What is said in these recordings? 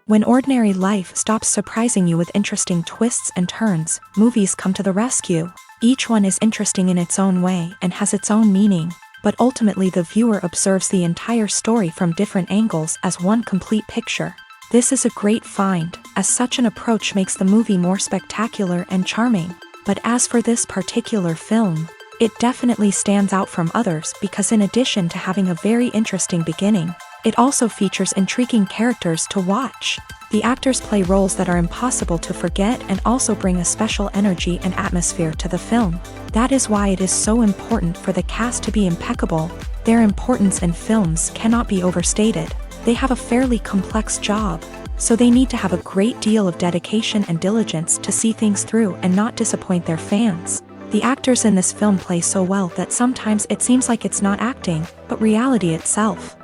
When ordinary life stops surprising you with interesting twists and turns, movies come to the rescue. Each one is interesting in its own way and has its own meaning, but ultimately the viewer observes the entire story from different angles as one complete picture. This is a great find, as such an approach makes the movie more spectacular and charming. But as for this particular film, it definitely stands out from others because in addition to having a very interesting beginning, it also features intriguing characters to watch. The actors play roles that are impossible to forget and also bring a special energy and atmosphere to the film. That is why it is so important for the cast to be impeccable. Their importance in films cannot be overstated. They have a fairly complex job, so they need to have a great deal of dedication and diligence to see things through and not disappoint their fans. The actors in this film play so well that sometimes it seems like it's not acting, but reality itself.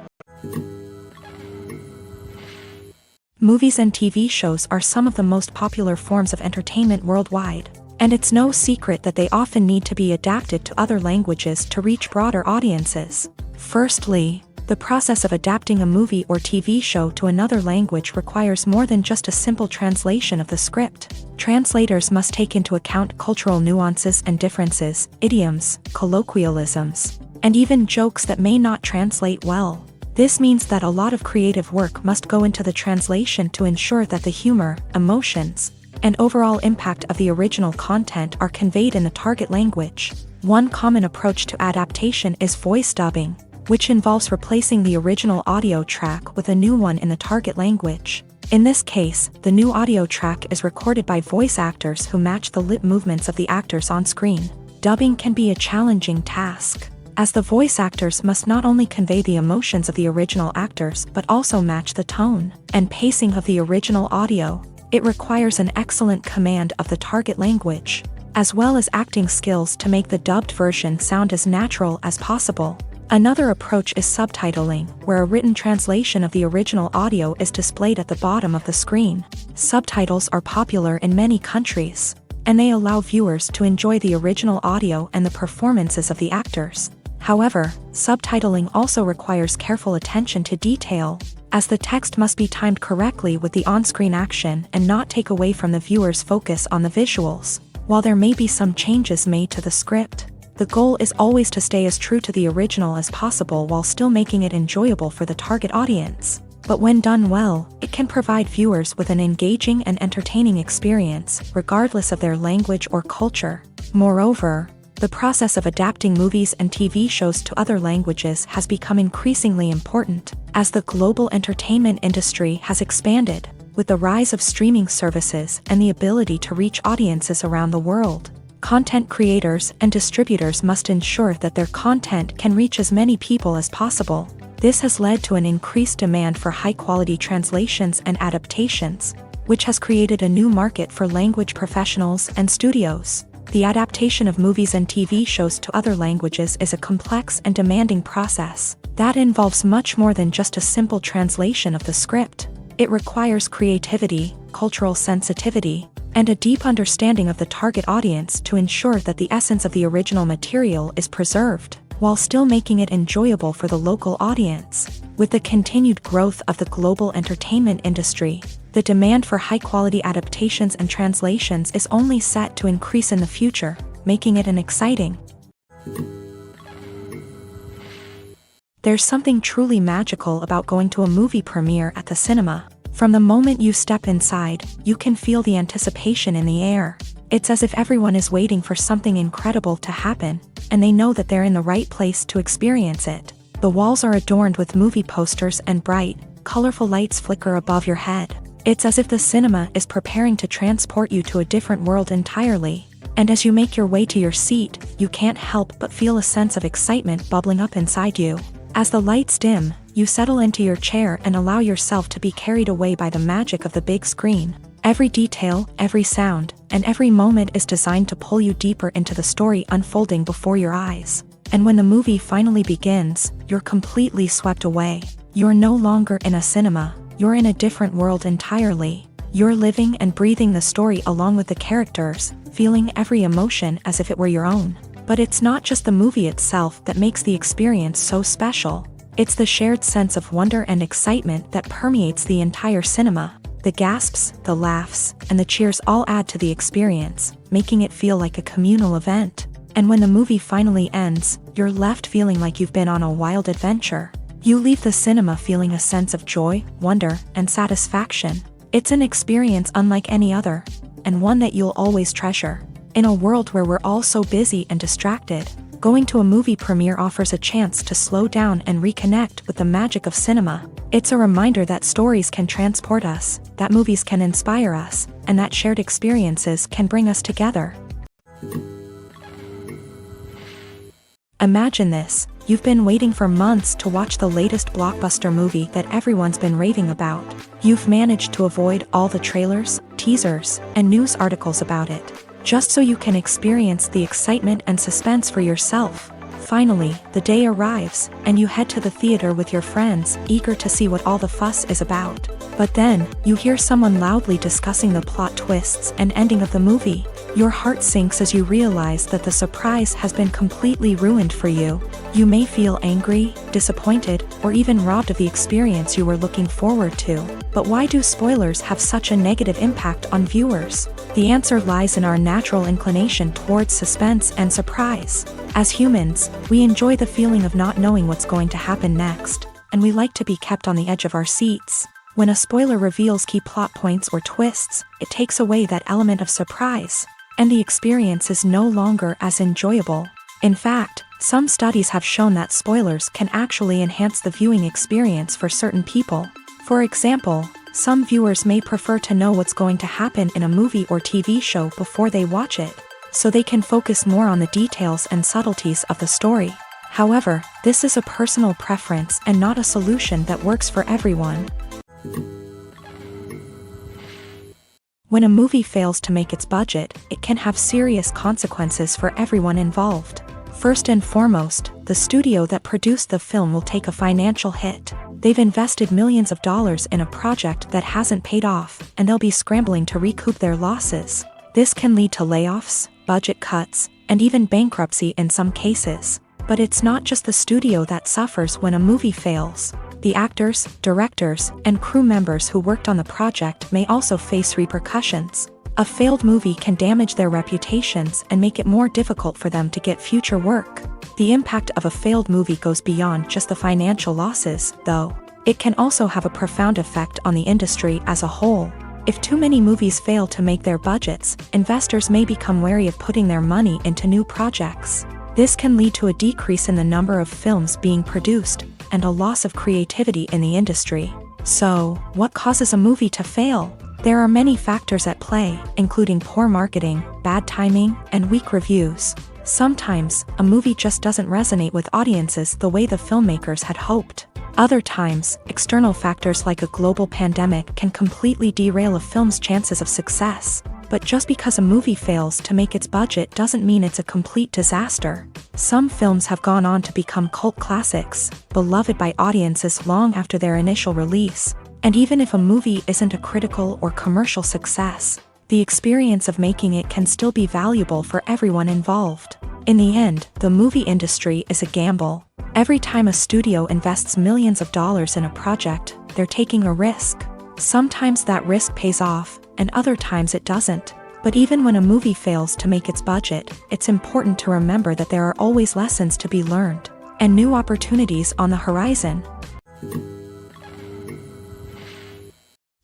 Movies and TV shows are some of the most popular forms of entertainment worldwide, and it's no secret that they often need to be adapted to other languages to reach broader audiences. Firstly, the process of adapting a movie or TV show to another language requires more than just a simple translation of the script. Translators must take into account cultural nuances and differences, idioms, colloquialisms, and even jokes that may not translate well. This means that a lot of creative work must go into the translation to ensure that the humor, emotions, and overall impact of the original content are conveyed in the target language. One common approach to adaptation is voice dubbing, which involves replacing the original audio track with a new one in the target language. In this case, the new audio track is recorded by voice actors who match the lip movements of the actors on screen. Dubbing can be a challenging task, as the voice actors must not only convey the emotions of the original actors but also match the tone and pacing of the original audio. It requires an excellent command of the target language, as well as acting skills to make the dubbed version sound as natural as possible. Another approach is subtitling, where a written translation of the original audio is displayed at the bottom of the screen. Subtitles are popular in many countries, and they allow viewers to enjoy the original audio and the performances of the actors. However, subtitling also requires careful attention to detail, as the text must be timed correctly with the on-screen action and not take away from the viewer's focus on the visuals. While there may be some changes made to the script, the goal is always to stay as true to the original as possible while still making it enjoyable for the target audience. But when done well, it can provide viewers with an engaging and entertaining experience, regardless of their language or culture. Moreover, the process of adapting movies and TV shows to other languages has become increasingly important, as the global entertainment industry has expanded, with the rise of streaming services and the ability to reach audiences around the world. Content creators and distributors must ensure that their content can reach as many people as possible. This has led to an increased demand for high-quality translations and adaptations, which has created a new market for language professionals and studios. The adaptation of movies and TV shows to other languages is a complex and demanding process that involves much more than just a simple translation of the script. It requires creativity, cultural sensitivity, and a deep understanding of the target audience to ensure that the essence of the original material is preserved, while still making it enjoyable for the local audience. With the continued growth of the global entertainment industry, the demand for high-quality adaptations and translations is only set to increase in the future, making it an exciting. There's something truly magical about going to a movie premiere at the cinema. From the moment you step inside, you can feel the anticipation in the air. It's as if everyone is waiting for something incredible to happen, and they know that they're in the right place to experience it. The walls are adorned with movie posters and bright, colorful lights flicker above your head. It's as if the cinema is preparing to transport you to a different world entirely. And as you make your way to your seat, you can't help but feel a sense of excitement bubbling up inside you. As the lights dim, you settle into your chair and allow yourself to be carried away by the magic of the big screen. Every detail, every sound, and every moment is designed to pull you deeper into the story unfolding before your eyes. And when the movie finally begins, you're completely swept away. You're no longer in a cinema, you're in a different world entirely. You're living and breathing the story along with the characters, feeling every emotion as if it were your own. But it's not just the movie itself that makes the experience so special. It's the shared sense of wonder and excitement that permeates the entire cinema. The gasps, the laughs, and the cheers all add to the experience, making it feel like a communal event. And when the movie finally ends, you're left feeling like you've been on a wild adventure. You leave the cinema feeling a sense of joy, wonder, and satisfaction. It's an experience unlike any other, and one that you'll always treasure. In a world where we're all so busy and distracted, going to a movie premiere offers a chance to slow down and reconnect with the magic of cinema. It's a reminder that stories can transport us, that movies can inspire us, and that shared experiences can bring us together. Imagine this: you've been waiting for months to watch the latest blockbuster movie that everyone's been raving about. You've managed to avoid all the trailers, teasers, and news articles about it, just so you can experience the excitement and suspense for yourself. Finally, the day arrives, and you head to the theater with your friends, eager to see what all the fuss is about. But then, you hear someone loudly discussing the plot twists and ending of the movie. Your heart sinks as you realize that the surprise has been completely ruined for you. You may feel angry, disappointed, or even robbed of the experience you were looking forward to. But why do spoilers have such a negative impact on viewers? The answer lies in our natural inclination towards suspense and surprise. As humans, we enjoy the feeling of not knowing what's going to happen next, and we like to be kept on the edge of our seats. When a spoiler reveals key plot points or twists, it takes away that element of surprise, and the experience is no longer as enjoyable. In fact, some studies have shown that spoilers can actually enhance the viewing experience for certain people. For example, some viewers may prefer to know what's going to happen in a movie or TV show before they watch it, so they can focus more on the details and subtleties of the story. However, this is a personal preference and not a solution that works for everyone. When a movie fails to make its budget, it can have serious consequences for everyone involved. First and foremost, the studio that produced the film will take a financial hit. They've invested millions of dollars in a project that hasn't paid off, and they'll be scrambling to recoup their losses. This can lead to layoffs, budget cuts, and even bankruptcy in some cases. But it's not just the studio that suffers when a movie fails. The actors, directors, and crew members who worked on the project may also face repercussions. A failed movie can damage their reputations and make it more difficult for them to get future work. The impact of a failed movie goes beyond just the financial losses, though. It can also have a profound effect on the industry as a whole. If too many movies fail to make their budgets, investors may become wary of putting their money into new projects. This can lead to a decrease in the number of films being produced, and a loss of creativity in the industry. So, what causes a movie to fail? There are many factors at play, including poor marketing, bad timing, and weak reviews. Sometimes, a movie just doesn't resonate with audiences the way the filmmakers had hoped. Other times, external factors like a global pandemic can completely derail a film's chances of success. But just because a movie fails to make its budget doesn't mean it's a complete disaster. Some films have gone on to become cult classics, beloved by audiences long after their initial release. And even if a movie isn't a critical or commercial success, the experience of making it can still be valuable for everyone involved. In the end, the movie industry is a gamble. Every time a studio invests millions of dollars in a project, they're taking a risk. Sometimes that risk pays off, and other times it doesn't. But even when a movie fails to make its budget, it's important to remember that there are always lessons to be learned, and new opportunities on the horizon.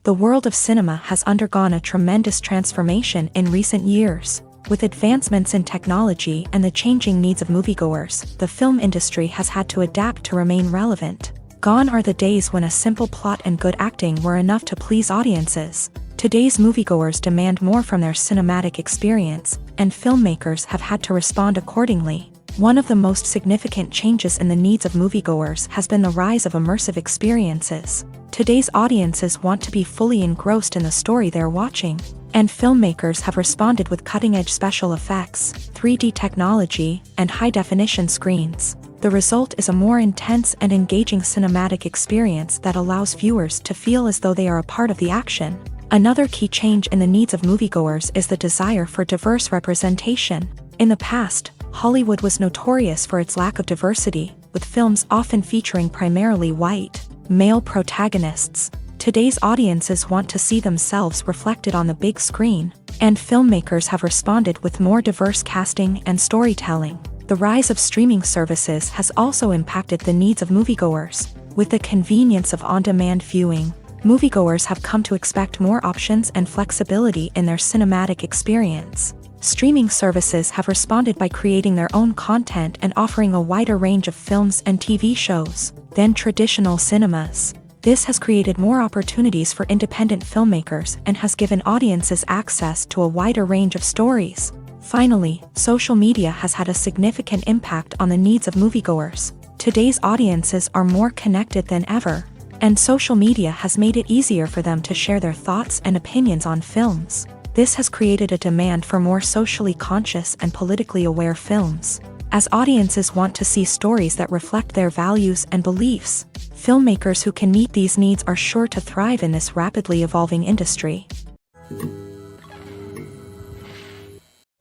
The world of cinema has undergone a tremendous transformation in recent years. With advancements in technology and the changing needs of moviegoers, the film industry has had to adapt to remain relevant. Gone are the days when a simple plot and good acting were enough to please audiences. Today's moviegoers demand more from their cinematic experience, and filmmakers have had to respond accordingly. One of the most significant changes in the needs of moviegoers has been the rise of immersive experiences. Today's audiences want to be fully engrossed in the story they're watching, and filmmakers have responded with cutting-edge special effects, 3D technology, and high-definition screens. The result is a more intense and engaging cinematic experience that allows viewers to feel as though they are a part of the action. Another key change in the needs of moviegoers is the desire for diverse representation. In the past, Hollywood was notorious for its lack of diversity, with films often featuring primarily white, male protagonists. Today's audiences want to see themselves reflected on the big screen, and filmmakers have responded with more diverse casting and storytelling. The rise of streaming services has also impacted the needs of moviegoers. With the convenience of on-demand viewing, moviegoers have come to expect more options and flexibility in their cinematic experience. Streaming services have responded by creating their own content and offering a wider range of films and TV shows than traditional cinemas. This has created more opportunities for independent filmmakers and has given audiences access to a wider range of stories. Finally, social media has had a significant impact on the needs of moviegoers. Today's audiences are more connected than ever, and social media has made it easier for them to share their thoughts and opinions on films. This has created a demand for more socially conscious and politically aware films. As audiences want to see stories that reflect their values and beliefs, filmmakers who can meet these needs are sure to thrive in this rapidly evolving industry.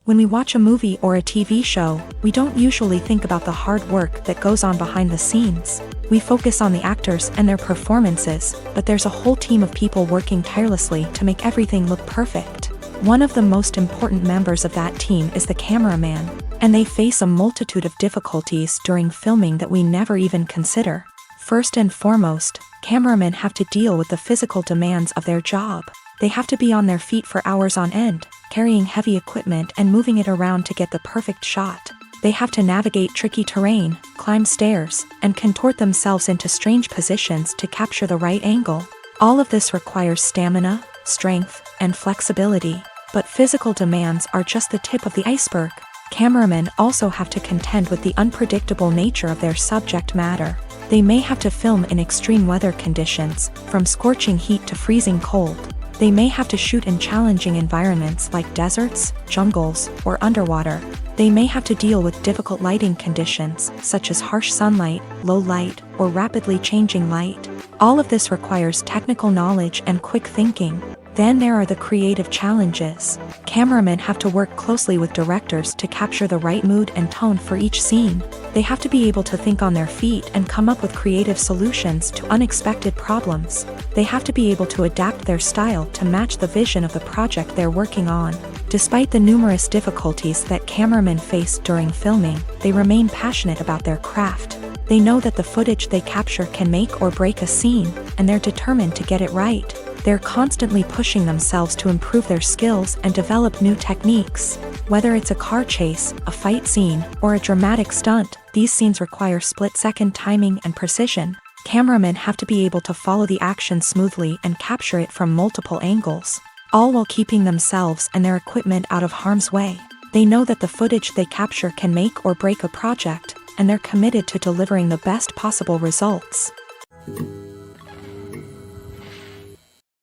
When we watch a movie or a TV show, we don't usually think about the hard work that goes on behind the scenes. We focus on the actors and their performances, but there's a whole team of people working tirelessly to make everything look perfect. One of the most important members of that team is the cameraman, and they face a multitude of difficulties during filming that we never even consider. First and foremost, cameramen have to deal with the physical demands of their job. They have to be on their feet for hours on end, carrying heavy equipment and moving it around to get the perfect shot. They have to navigate tricky terrain, climb stairs, and contort themselves into strange positions to capture the right angle. All of this requires stamina, strength, and flexibility. But physical demands are just the tip of the iceberg. Cameramen also have to contend with the unpredictable nature of their subject matter. They may have to film in extreme weather conditions, from scorching heat to freezing cold. They may have to shoot in challenging environments like deserts, jungles, or underwater. They may have to deal with difficult lighting conditions, such as harsh sunlight, low light, or rapidly changing light. All of this requires technical knowledge and quick thinking. Then there are the creative challenges. Cameramen have to work closely with directors to capture the right mood and tone for each scene. They have to be able to think on their feet and come up with creative solutions to unexpected problems. They have to be able to adapt their style to match the vision of the project they're working on. Despite the numerous difficulties that cameramen face during filming, they remain passionate about their craft. They know that the footage they capture can make or break a scene, and they're determined to get it right. They're constantly pushing themselves to improve their skills and develop new techniques. Whether it's a car chase, a fight scene, or a dramatic stunt, these scenes require split-second timing and precision. Cameramen have to be able to follow the action smoothly and capture it from multiple angles, all while keeping themselves and their equipment out of harm's way. They know that the footage they capture can make or break a project, and they're committed to delivering the best possible results.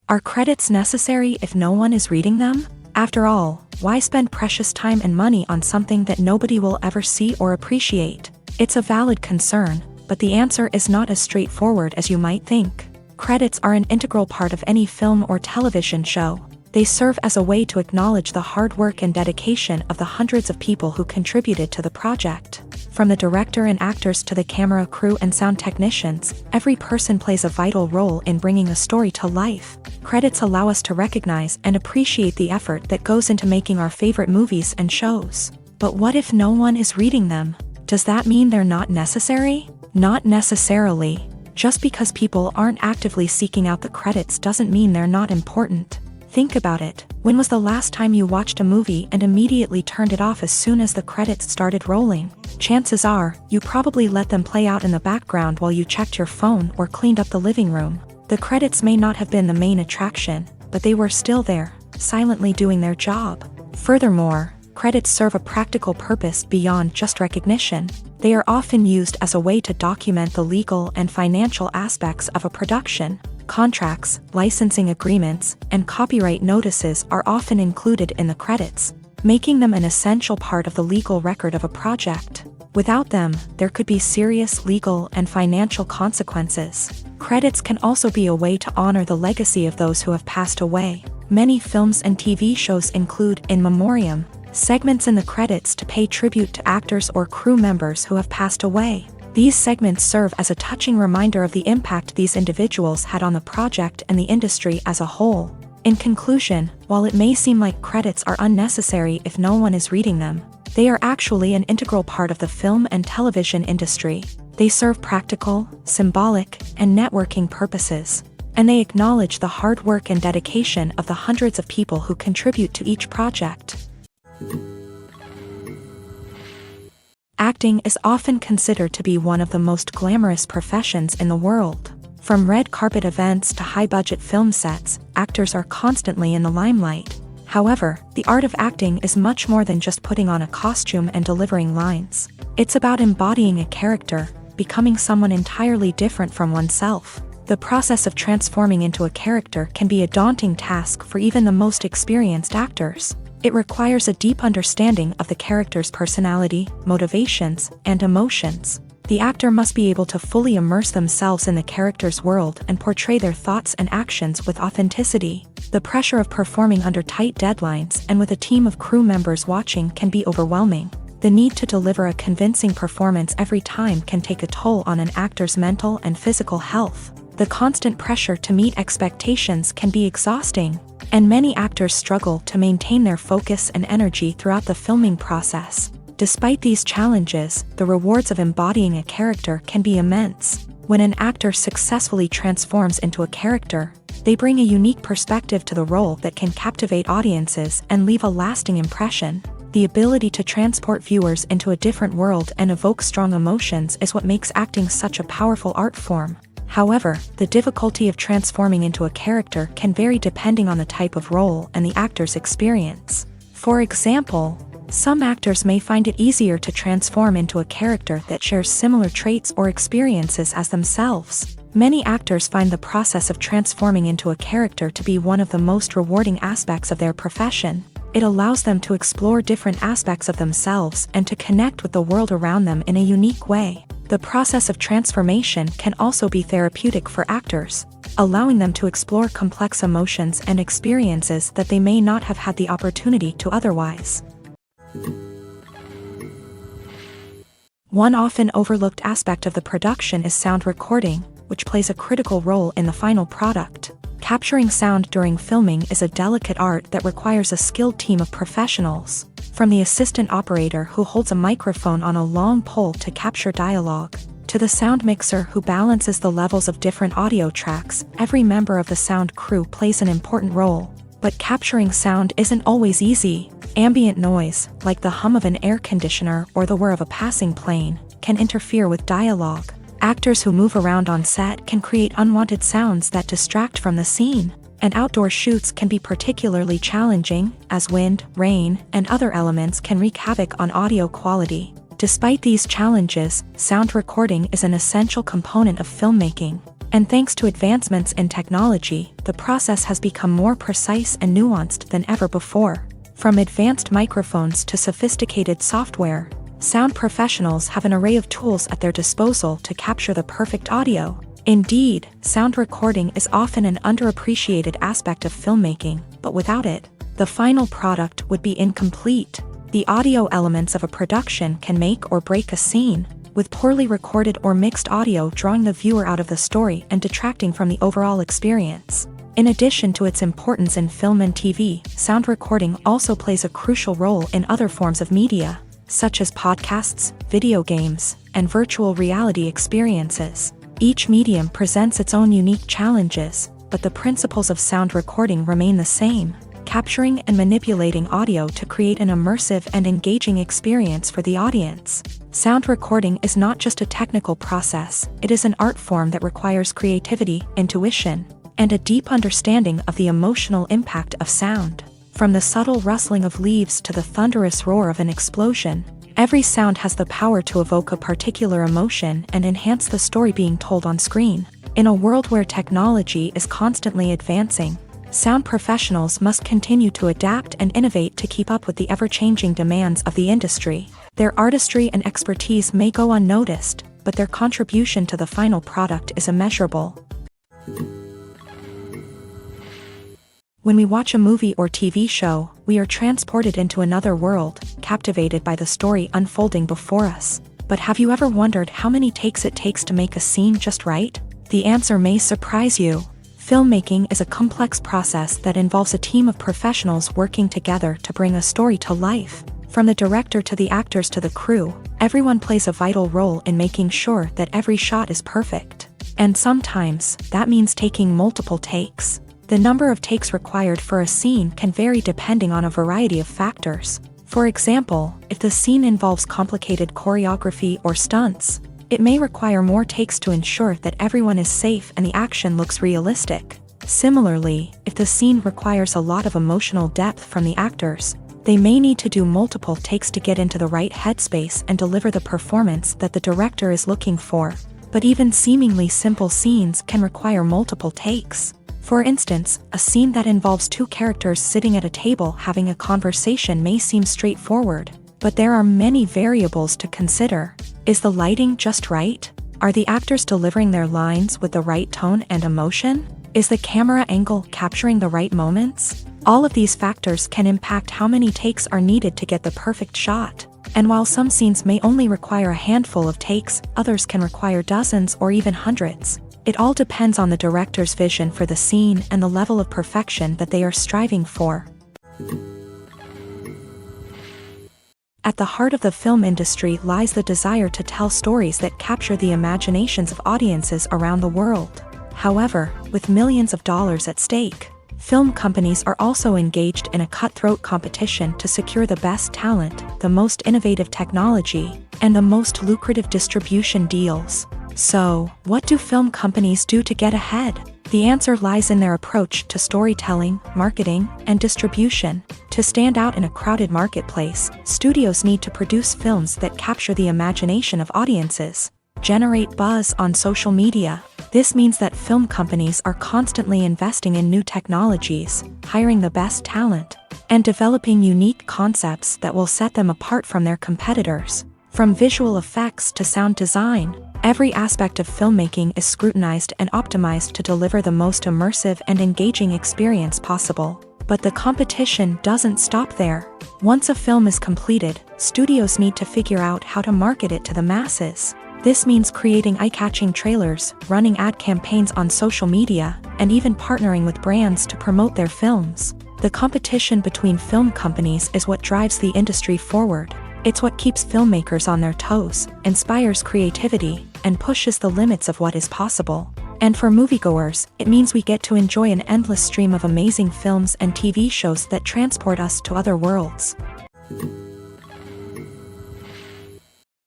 Are credits necessary if no one is reading them? After all, why spend precious time and money on something that nobody will ever see or appreciate? It's a valid concern, but the answer is not as straightforward as you might think. Credits are an integral part of any film or television show. They serve as a way to acknowledge the hard work and dedication of the hundreds of people who contributed to the project. From the director and actors to the camera crew and sound technicians, every person plays a vital role in bringing a story to life. Credits allow us to recognize and appreciate the effort that goes into making our favorite movies and shows. But what if no one is reading them? Does that mean they're not necessary? Not necessarily. Just because people aren't actively seeking out the credits doesn't mean they're not important. Think about it. When was the last time you watched a movie and immediately turned it off as soon as the credits started rolling? Chances are, you probably let them play out in the background while you checked your phone or cleaned up the living room. The credits may not have been the main attraction, but they were still there, silently doing their job. Furthermore, credits serve a practical purpose beyond just recognition. They are often used as a way to document the legal and financial aspects of a production. Contracts, licensing agreements, and copyright notices are often included in the credits, making them an essential part of the legal record of a project. Without them, there could be serious legal and financial consequences. Credits can also be a way to honor the legacy of those who have passed away. Many films and TV shows include in memoriam segments in the credits to pay tribute to actors or crew members who have passed away. These segments serve as a touching reminder of the impact these individuals had on the project and the industry as a whole. In conclusion, while it may seem like credits are unnecessary if no one is reading them, they are actually an integral part of the film and television industry. They serve practical, symbolic, and networking purposes, and they acknowledge the hard work and dedication of the hundreds of people who contribute to each project. Acting is often considered to be one of the most glamorous professions in the world. From red carpet events to high-budget film sets, actors are constantly in the limelight. However, the art of acting is much more than just putting on a costume and delivering lines. It's about embodying a character, becoming someone entirely different from oneself. The process of transforming into a character can be a daunting task for even the most experienced actors. It requires a deep understanding of the character's personality, motivations, and emotions. The actor must be able to fully immerse themselves in the character's world and portray their thoughts and actions with authenticity. The pressure of performing under tight deadlines and with a team of crew members watching can be overwhelming. The need to deliver a convincing performance every time can take a toll on an actor's mental and physical health. The constant pressure to meet expectations can be exhausting, and many actors struggle to maintain their focus and energy throughout the filming process. Despite these challenges, the rewards of embodying a character can be immense. When an actor successfully transforms into a character, they bring a unique perspective to the role that can captivate audiences and leave a lasting impression. The ability to transport viewers into a different world and evoke strong emotions is what makes acting such a powerful art form. However, the difficulty of transforming into a character can vary depending on the type of role and the actor's experience. For example, some actors may find it easier to transform into a character that shares similar traits or experiences as themselves. Many actors find the process of transforming into a character to be one of the most rewarding aspects of their profession. It allows them to explore different aspects of themselves and to connect with the world around them in a unique way. The process of transformation can also be therapeutic for actors, allowing them to explore complex emotions and experiences that they may not have had the opportunity to otherwise. One often overlooked aspect of the production is sound recording, which plays a critical role in the final product. Capturing sound during filming is a delicate art that requires a skilled team of professionals. From the assistant operator who holds a microphone on a long pole to capture dialogue, to the sound mixer who balances the levels of different audio tracks, every member of the sound crew plays an important role. But capturing sound isn't always easy. Ambient noise, like the hum of an air conditioner or the whir of a passing plane, can interfere with dialogue. Actors who move around on set can create unwanted sounds that distract from the scene. And outdoor shoots can be particularly challenging, as wind, rain, and other elements can wreak havoc on audio quality. Despite these challenges, sound recording is an essential component of filmmaking. And thanks to advancements in technology, the process has become more precise and nuanced than ever before. From advanced microphones to sophisticated software, sound professionals have an array of tools at their disposal to capture the perfect audio. Indeed, sound recording is often an underappreciated aspect of filmmaking, but without it, the final product would be incomplete. The audio elements of a production can make or break a scene, with poorly recorded or mixed audio drawing the viewer out of the story and detracting from the overall experience. In addition to its importance in film and TV, sound recording also plays a crucial role in other forms of media, such as podcasts, video games, and virtual reality experiences. Each medium presents its own unique challenges, but the principles of sound recording remain the same, capturing and manipulating audio to create an immersive and engaging experience for the audience. Sound recording is not just a technical process, it is an art form that requires creativity, intuition, and a deep understanding of the emotional impact of sound. From the subtle rustling of leaves to the thunderous roar of an explosion, every sound has the power to evoke a particular emotion and enhance the story being told on screen. In a world where technology is constantly advancing, sound professionals must continue to adapt and innovate to keep up with the ever-changing demands of the industry. Their artistry and expertise may go unnoticed, but their contribution to the final product is immeasurable. When we watch a movie or TV show, we are transported into another world, captivated by the story unfolding before us. But have you ever wondered how many takes it takes to make a scene just right? The answer may surprise you. Filmmaking is a complex process that involves a team of professionals working together to bring a story to life. From the director to the actors to the crew, everyone plays a vital role in making sure that every shot is perfect. And sometimes, that means taking multiple takes. The number of takes required for a scene can vary depending on a variety of factors. For example, if the scene involves complicated choreography or stunts, it may require more takes to ensure that everyone is safe and the action looks realistic. Similarly, if the scene requires a lot of emotional depth from the actors, they may need to do multiple takes to get into the right headspace and deliver the performance that the director is looking for. But even seemingly simple scenes can require multiple takes. For instance, a scene that involves two characters sitting at a table having a conversation may seem straightforward, but there are many variables to consider. Is the lighting just right? Are the actors delivering their lines with the right tone and emotion? Is the camera angle capturing the right moments? All of these factors can impact how many takes are needed to get the perfect shot. And while some scenes may only require a handful of takes, others can require dozens or even hundreds. It all depends on the director's vision for the scene and the level of perfection that they are striving for. At the heart of the film industry lies the desire to tell stories that capture the imaginations of audiences around the world. However, with millions of dollars at stake, film companies are also engaged in a cutthroat competition to secure the best talent, the most innovative technology, and the most lucrative distribution deals. So, what do film companies do to get ahead? The answer lies in their approach to storytelling, marketing, and distribution. To stand out in a crowded marketplace, studios need to produce films that capture the imagination of audiences, generate buzz on social media. This means that film companies are constantly investing in new technologies, hiring the best talent, and developing unique concepts that will set them apart from their competitors. From visual effects to sound design, every aspect of filmmaking is scrutinized and optimized to deliver the most immersive and engaging experience possible. But the competition doesn't stop there. Once a film is completed, studios need to figure out how to market it to the masses. This means creating eye-catching trailers, running ad campaigns on social media, and even partnering with brands to promote their films. The competition between film companies is what drives the industry forward. It's what keeps filmmakers on their toes, inspires creativity, and pushes the limits of what is possible. And for moviegoers, it means we get to enjoy an endless stream of amazing films and TV shows that transport us to other worlds.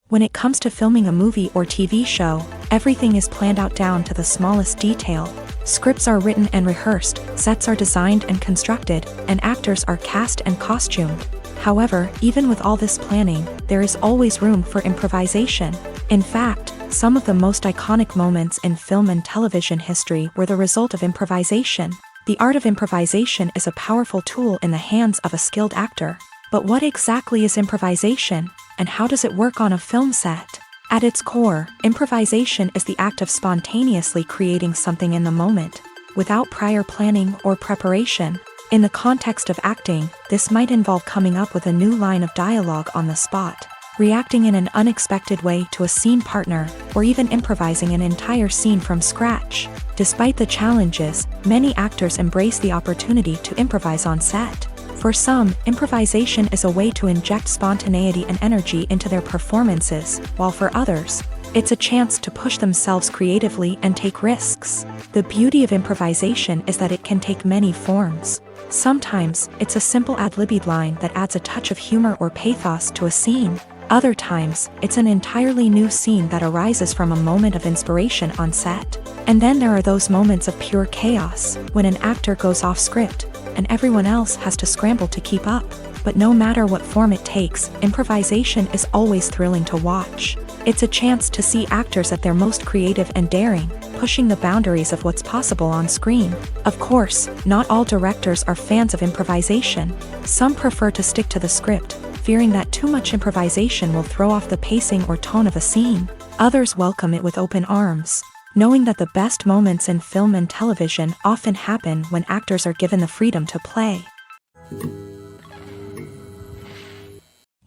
When it comes to filming a movie or TV show, everything is planned out down to the smallest detail. Scripts are written and rehearsed, sets are designed and constructed, and actors are cast and costumed. However, even with all this planning, there is always room for improvisation. In fact, some of the most iconic moments in film and television history were the result of improvisation. The art of improvisation is a powerful tool in the hands of a skilled actor. But what exactly is improvisation, and how does it work on a film set? At its core, improvisation is the act of spontaneously creating something in the moment, without prior planning or preparation. In the context of acting, this might involve coming up with a new line of dialogue on the spot, reacting in an unexpected way to a scene partner, or even improvising an entire scene from scratch. Despite the challenges, many actors embrace the opportunity to improvise on set. For some, improvisation is a way to inject spontaneity and energy into their performances, while for others, it's a chance to push themselves creatively and take risks. The beauty of improvisation is that it can take many forms. Sometimes, it's a simple ad-libbed line that adds a touch of humor or pathos to a scene. Other times, it's an entirely new scene that arises from a moment of inspiration on set. And then there are those moments of pure chaos, when an actor goes off script, and everyone else has to scramble to keep up. But no matter what form it takes, improvisation is always thrilling to watch. It's a chance to see actors at their most creative and daring, pushing the boundaries of what's possible on screen. Of course, not all directors are fans of improvisation. Some prefer to stick to the script, fearing that too much improvisation will throw off the pacing or tone of a scene. Others welcome it with open arms, knowing that the best moments in film and television often happen when actors are given the freedom to play.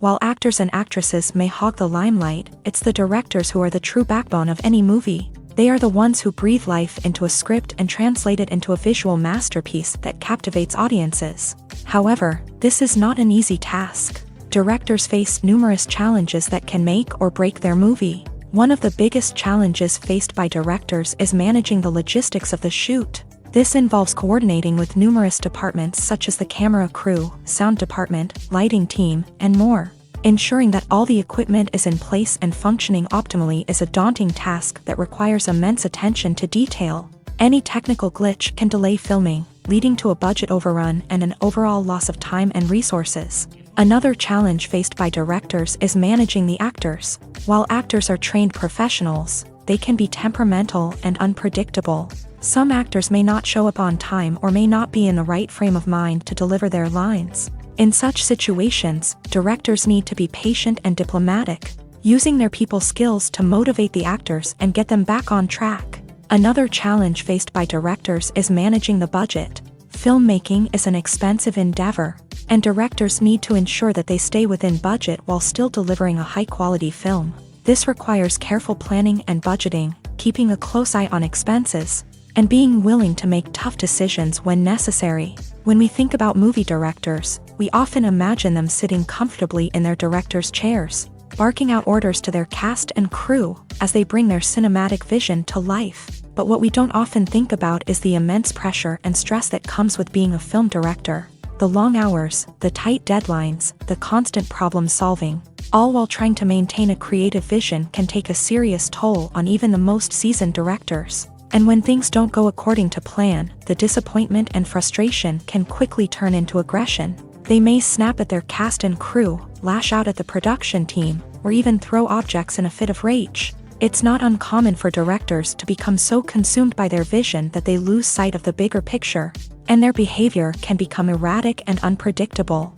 While actors and actresses may hog the limelight, it's the directors who are the true backbone of any movie. They are the ones who breathe life into a script and translate it into a visual masterpiece that captivates audiences. However, this is not an easy task. Directors face numerous challenges that can make or break their movie. One of the biggest challenges faced by directors is managing the logistics of the shoot. This involves coordinating with numerous departments such as the camera crew, sound department, lighting team, and more. Ensuring that all the equipment is in place and functioning optimally is a daunting task that requires immense attention to detail. Any technical glitch can delay filming, leading to a budget overrun and an overall loss of time and resources. Another challenge faced by directors is managing the actors. While actors are trained professionals, they can be temperamental and unpredictable. Some actors may not show up on time or may not be in the right frame of mind to deliver their lines. In such situations, directors need to be patient and diplomatic, using their people skills to motivate the actors and get them back on track. Another challenge faced by directors is managing the budget. Filmmaking is an expensive endeavor, and directors need to ensure that they stay within budget while still delivering a high-quality film. This requires careful planning and budgeting, keeping a close eye on expenses, and being willing to make tough decisions when necessary. When we think about movie directors, we often imagine them sitting comfortably in their director's chairs, barking out orders to their cast and crew as they bring their cinematic vision to life. But what we don't often think about is the immense pressure and stress that comes with being a film director. The long hours, the tight deadlines, the constant problem solving, all while trying to maintain a creative vision can take a serious toll on even the most seasoned directors. And when things don't go according to plan, the disappointment and frustration can quickly turn into aggression. They may snap at their cast and crew, lash out at the production team, or even throw objects in a fit of rage. It's not uncommon for directors to become so consumed by their vision that they lose sight of the bigger picture, and their behavior can become erratic and unpredictable.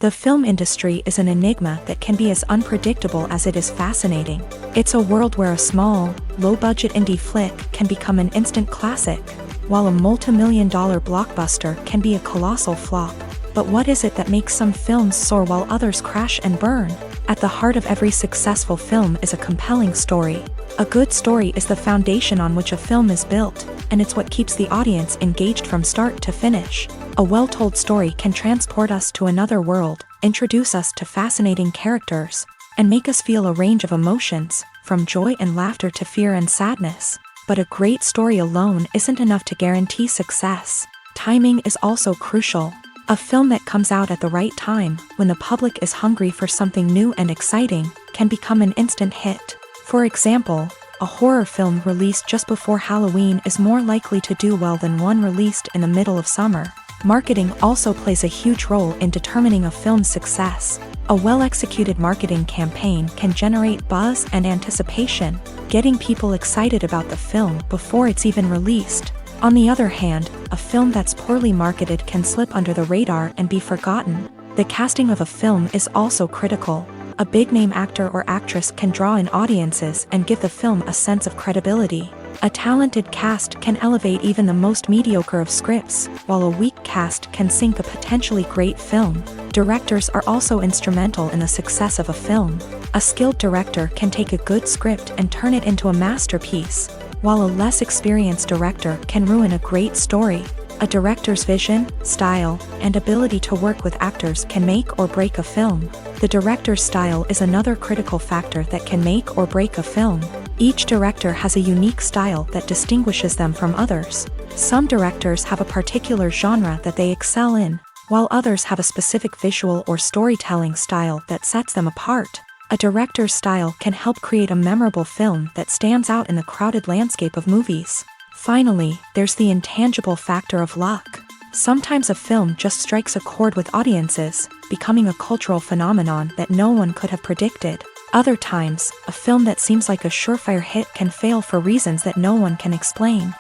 The film industry is an enigma that can be as unpredictable as it is fascinating. It's a world where a small, low-budget indie flick can become an instant classic, while a multi-million-dollar blockbuster can be a colossal flop. But what is it that makes some films soar while others crash and burn? At the heart of every successful film is a compelling story. A good story is the foundation on which a film is built, and it's what keeps the audience engaged from start to finish. A well-told story can transport us to another world, introduce us to fascinating characters, and make us feel a range of emotions, from joy and laughter to fear and sadness. But a great story alone isn't enough to guarantee success. Timing is also crucial. A film that comes out at the right time, when the public is hungry for something new and exciting, can become an instant hit. For example, a horror film released just before Halloween is more likely to do well than one released in the middle of summer. Marketing also plays a huge role in determining a film's success. A well-executed marketing campaign can generate buzz and anticipation, getting people excited about the film before it's even released. On the other hand, a film that's poorly marketed can slip under the radar and be forgotten. The casting of a film is also critical. A big-name actor or actress can draw in audiences and give the film a sense of credibility. A talented cast can elevate even the most mediocre of scripts, while a weak cast can sink a potentially great film. Directors are also instrumental in the success of a film. A skilled director can take a good script and turn it into a masterpiece, while a less experienced director can ruin a great story. A director's vision, style, and ability to work with actors can make or break a film. The director's style is another critical factor that can make or break a film. Each director has a unique style that distinguishes them from others. Some directors have a particular genre that they excel in, while others have a specific visual or storytelling style that sets them apart. A director's style can help create a memorable film that stands out in the crowded landscape of movies. Finally, there's the intangible factor of luck. Sometimes a film just strikes a chord with audiences, becoming a cultural phenomenon that no one could have predicted. Other times, a film that seems like a surefire hit can fail for reasons that no one can explain.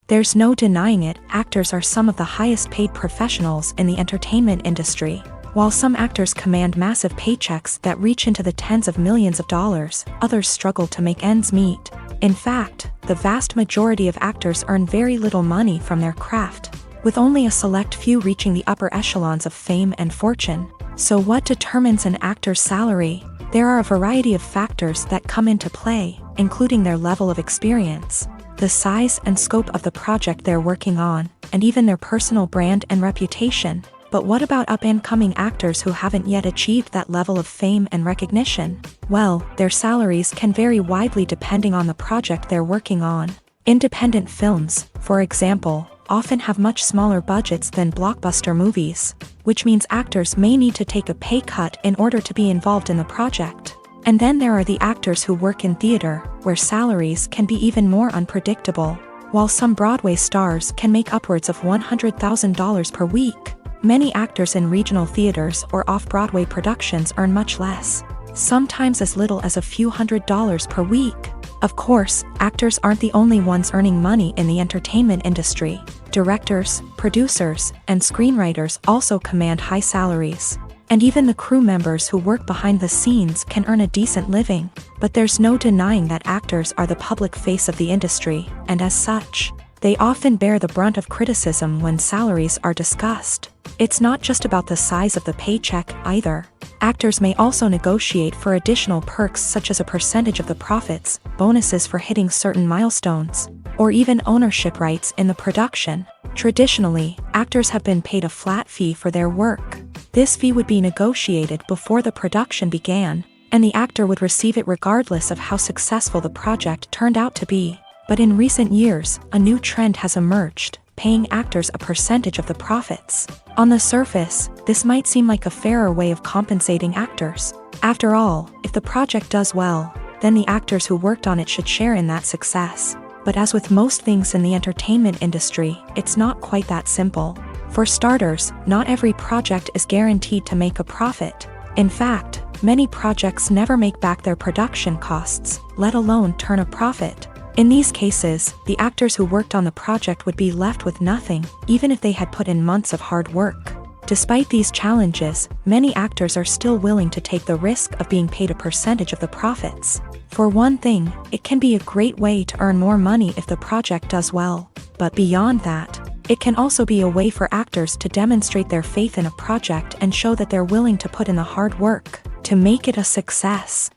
There's no denying it, actors are some of the highest paid professionals in the entertainment industry. While some actors command massive paychecks that reach into the tens of millions of dollars, others struggle to make ends meet. In fact, the vast majority of actors earn very little money from their craft, with only a select few reaching the upper echelons of fame and fortune. So what determines an actor's salary? There are a variety of factors that come into play, including their level of experience, the size and scope of the project they're working on, and even their personal brand and reputation. But what about up-and-coming actors who haven't yet achieved that level of fame and recognition? Well, their salaries can vary widely depending on the project they're working on. Independent films, for example, often have much smaller budgets than blockbuster movies, which means actors may need to take a pay cut in order to be involved in the project. And then there are the actors who work in theater, where salaries can be even more unpredictable. While some Broadway stars can make upwards of $100,000 per week, many actors in regional theaters or off-Broadway productions earn much less, sometimes as little as a few $100s per week. Of course, actors aren't the only ones earning money in the entertainment industry. Directors, producers, and screenwriters also command high salaries. And even the crew members who work behind the scenes can earn a decent living. But there's no denying that actors are the public face of the industry, and as such, they often bear the brunt of criticism when salaries are discussed. It's not just about the size of the paycheck either. Actors may also negotiate for additional perks such as a percentage of the profits, bonuses for hitting certain milestones, or even ownership rights in the production. Traditionally, actors have been paid a flat fee for their work. This fee would be negotiated before the production began, and the actor would receive it regardless of how successful the project turned out to be. But in recent years, a new trend has emerged, paying actors a percentage of the profits. On the surface, this might seem like a fairer way of compensating actors. After all, if the project does well, then the actors who worked on it should share in that success. But as with most things in the entertainment industry, it's not quite that simple. For starters, not every project is guaranteed to make a profit. In fact, many projects never make back their production costs, let alone turn a profit. In these cases, the actors who worked on the project would be left with nothing, even if they had put in months of hard work. Despite these challenges, many actors are still willing to take the risk of being paid a percentage of the profits. For one thing, it can be a great way to earn more money if the project does well. But beyond that, it can also be a way for actors to demonstrate their faith in a project and show that they're willing to put in the hard work to make it a success.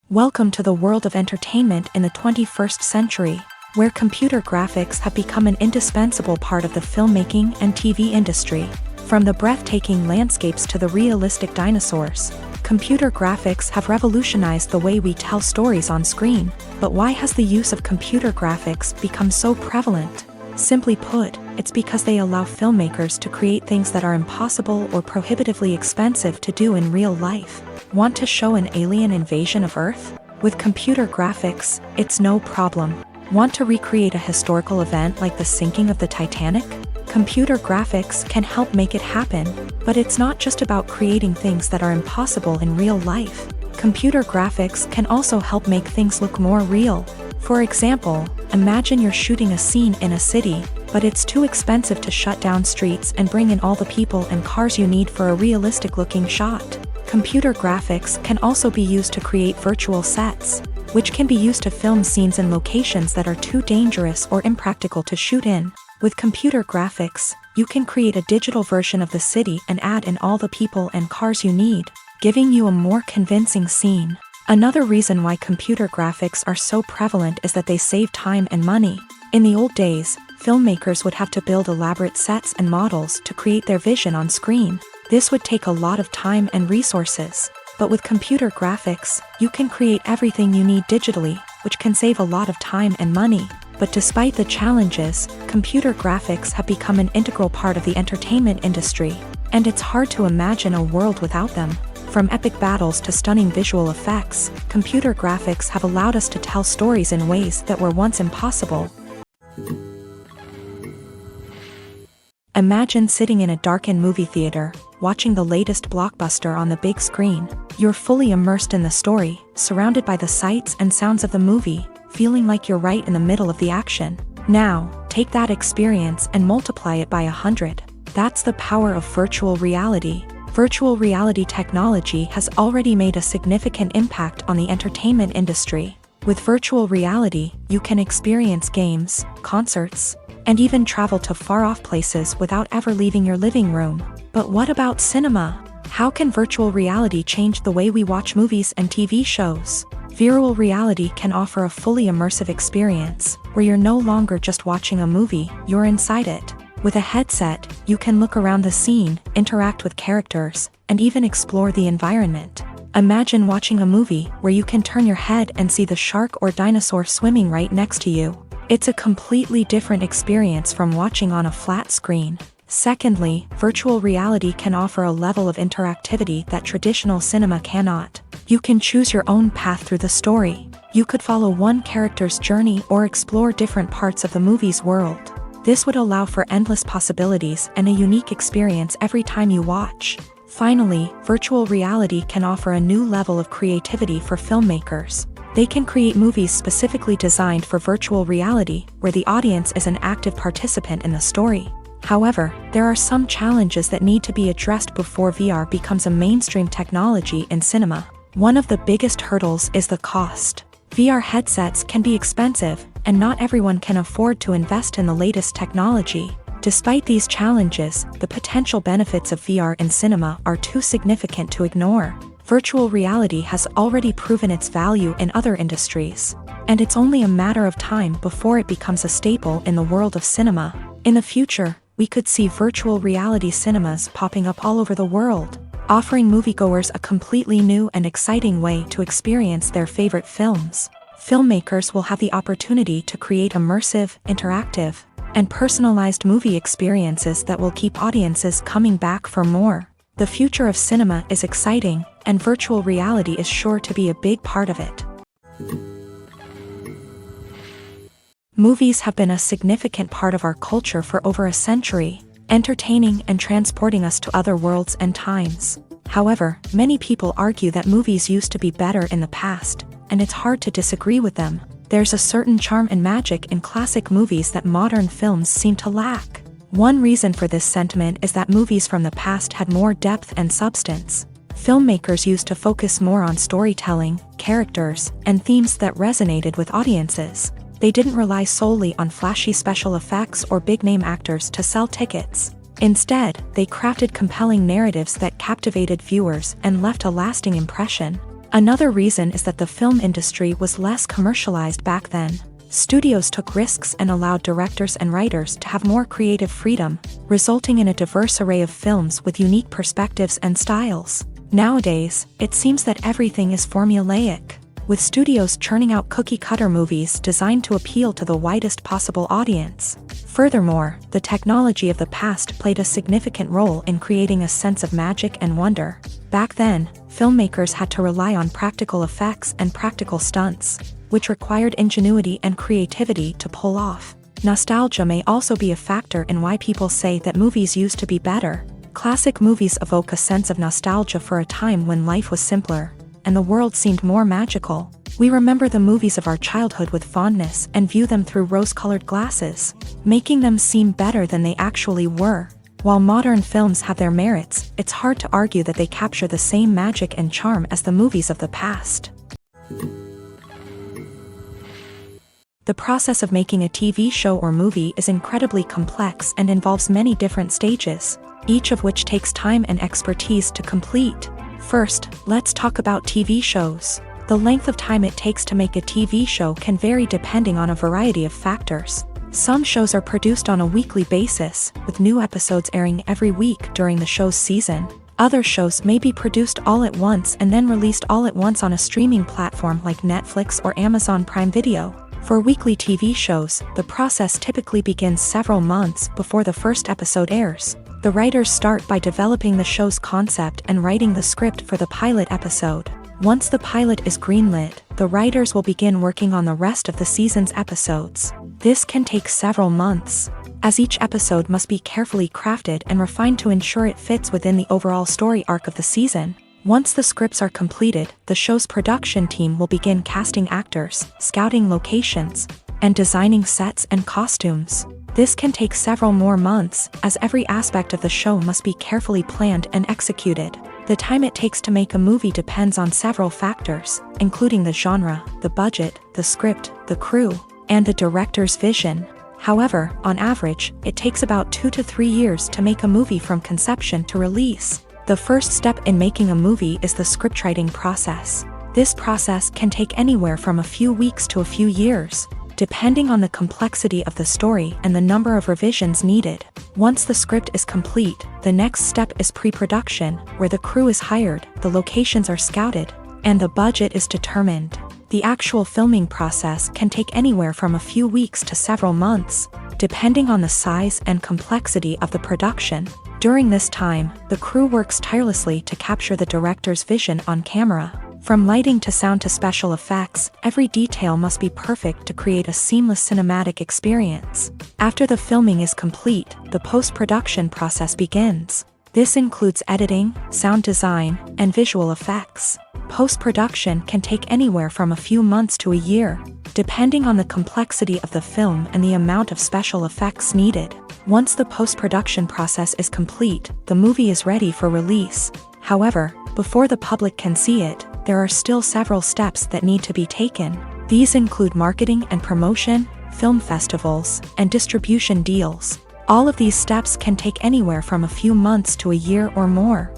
Welcome to the world of entertainment in the 21st century, where computer graphics have become an indispensable part of the filmmaking and TV industry. From the breathtaking landscapes to the realistic dinosaurs, computer graphics have revolutionized the way we tell stories on screen. But why has the use of computer graphics become so prevalent? Simply put, it's because they allow filmmakers to create things that are impossible or prohibitively expensive to do in real life. Want to show an alien invasion of Earth? With computer graphics, it's no problem. Want to recreate a historical event like the sinking of the Titanic? Computer graphics can help make it happen. But it's not just about creating things that are impossible in real life. Computer graphics can also help make things look more real. For example, imagine you're shooting a scene in a city, but it's too expensive to shut down streets and bring in all the people and cars you need for a realistic-looking shot. Computer graphics can also be used to create virtual sets, which can be used to film scenes in locations that are too dangerous or impractical to shoot in. With computer graphics, you can create a digital version of the city and add in all the people and cars you need, giving you a more convincing scene. Another reason why computer graphics are so prevalent is that they save time and money. In the old days, filmmakers would have to build elaborate sets and models to create their vision on screen. This would take a lot of time and resources. But with computer graphics, you can create everything you need digitally, which can save a lot of time and money. But despite the challenges, computer graphics have become an integral part of the entertainment industry, and it's hard to imagine a world without them. From epic battles to stunning visual effects, computer graphics have allowed us to tell stories in ways that were once impossible. Imagine sitting in a darkened movie theater, watching the latest blockbuster on the big screen. You're fully immersed in the story, surrounded by the sights and sounds of the movie, feeling like you're right in the middle of the action. Now, take that experience and multiply it by 100. That's the power of virtual reality. Virtual reality technology has already made a significant impact on the entertainment industry. With virtual reality, you can experience games, concerts, and even travel to far-off places without ever leaving your living room. But what about cinema? How can virtual reality change the way we watch movies and TV shows? Virtual reality can offer a fully immersive experience, where you're no longer just watching a movie, you're inside it. With a headset, you can look around the scene, interact with characters, and even explore the environment. Imagine watching a movie where you can turn your head and see the shark or dinosaur swimming right next to you. It's a completely different experience from watching on a flat screen. Secondly, virtual reality can offer a level of interactivity that traditional cinema cannot. You can choose your own path through the story. You could follow one character's journey or explore different parts of the movie's world. This would allow for endless possibilities and a unique experience every time you watch. Finally, virtual reality can offer a new level of creativity for filmmakers. They can create movies specifically designed for virtual reality, where the audience is an active participant in the story. However, there are some challenges that need to be addressed before VR becomes a mainstream technology in cinema. One of the biggest hurdles is the cost. VR headsets can be expensive, and not everyone can afford to invest in the latest technology. Despite these challenges, the potential benefits of VR in cinema are too significant to ignore. Virtual reality has already proven its value in other industries, and it's only a matter of time before it becomes a staple in the world of cinema. In the future, we could see virtual reality cinemas popping up all over the world, offering moviegoers a completely new and exciting way to experience their favorite films. Filmmakers will have the opportunity to create immersive, interactive, and personalized movie experiences that will keep audiences coming back for more. The future of cinema is exciting, and virtual reality is sure to be a big part of it. Movies have been a significant part of our culture for over a century, entertaining and transporting us to other worlds and times. However, many people argue that movies used to be better in the past, and it's hard to disagree with them. There's a certain charm and magic in classic movies that modern films seem to lack. One reason for this sentiment is that movies from the past had more depth and substance. Filmmakers used to focus more on storytelling, characters, and themes that resonated with audiences. They didn't rely solely on flashy special effects or big-name actors to sell tickets. Instead, they crafted compelling narratives that captivated viewers and left a lasting impression. Another reason is that the film industry was less commercialized back then. Studios took risks and allowed directors and writers to have more creative freedom, resulting in a diverse array of films with unique perspectives and styles. Nowadays, it seems that everything is formulaic, with studios churning out cookie-cutter movies designed to appeal to the widest possible audience. Furthermore, the technology of the past played a significant role in creating a sense of magic and wonder. Back then, filmmakers had to rely on practical effects and practical stunts, which required ingenuity and creativity to pull off. Nostalgia may also be a factor in why people say that movies used to be better. Classic movies evoke a sense of nostalgia for a time when life was simpler, and the world seemed more magical. We remember the movies of our childhood with fondness and view them through rose-colored glasses, making them seem better than they actually were. While modern films have their merits, it's hard to argue that they capture the same magic and charm as the movies of the past. The process of making a TV show or movie is incredibly complex and involves many different stages, each of which takes time and expertise to complete. First, let's talk about TV shows. The length of time it takes to make a TV show can vary depending on a variety of factors. Some shows are produced on a weekly basis, with new episodes airing every week during the show's season. Other shows may be produced all at once and then released all at once on a streaming platform like Netflix or Amazon Prime Video. For weekly TV shows, the process typically begins several months before the first episode airs. The writers start by developing the show's concept and writing the script for the pilot episode. Once the pilot is greenlit, the writers will begin working on the rest of the season's episodes. This can take several months, as each episode must be carefully crafted and refined to ensure it fits within the overall story arc of the season. Once the scripts are completed, the show's production team will begin casting actors, scouting locations, and designing sets and costumes. This can take several more months, as every aspect of the show must be carefully planned and executed. The time it takes to make a movie depends on several factors, including the genre, the budget, the script, the crew, and the director's vision. However, on average, it takes about 2 to 3 years to make a movie from conception to release. The first step in making a movie is the scriptwriting process. This process can take anywhere from a few weeks to a few years, depending on the complexity of the story and the number of revisions needed. Once the script is complete, the next step is pre-production, where the crew is hired, the locations are scouted, and the budget is determined. The actual filming process can take anywhere from a few weeks to several months, depending on the size and complexity of the production. During this time, the crew works tirelessly to capture the director's vision on camera. From lighting to sound to special effects, every detail must be perfect to create a seamless cinematic experience. After the filming is complete, the post-production process begins. This includes editing, sound design, and visual effects. Post-production can take anywhere from a few months to a year, depending on the complexity of the film and the amount of special effects needed. Once the post-production process is complete, the movie is ready for release. However, before the public can see it, there are still several steps that need to be taken. These include marketing and promotion, film festivals, and distribution deals. All of these steps can take anywhere from a few months to a year or more.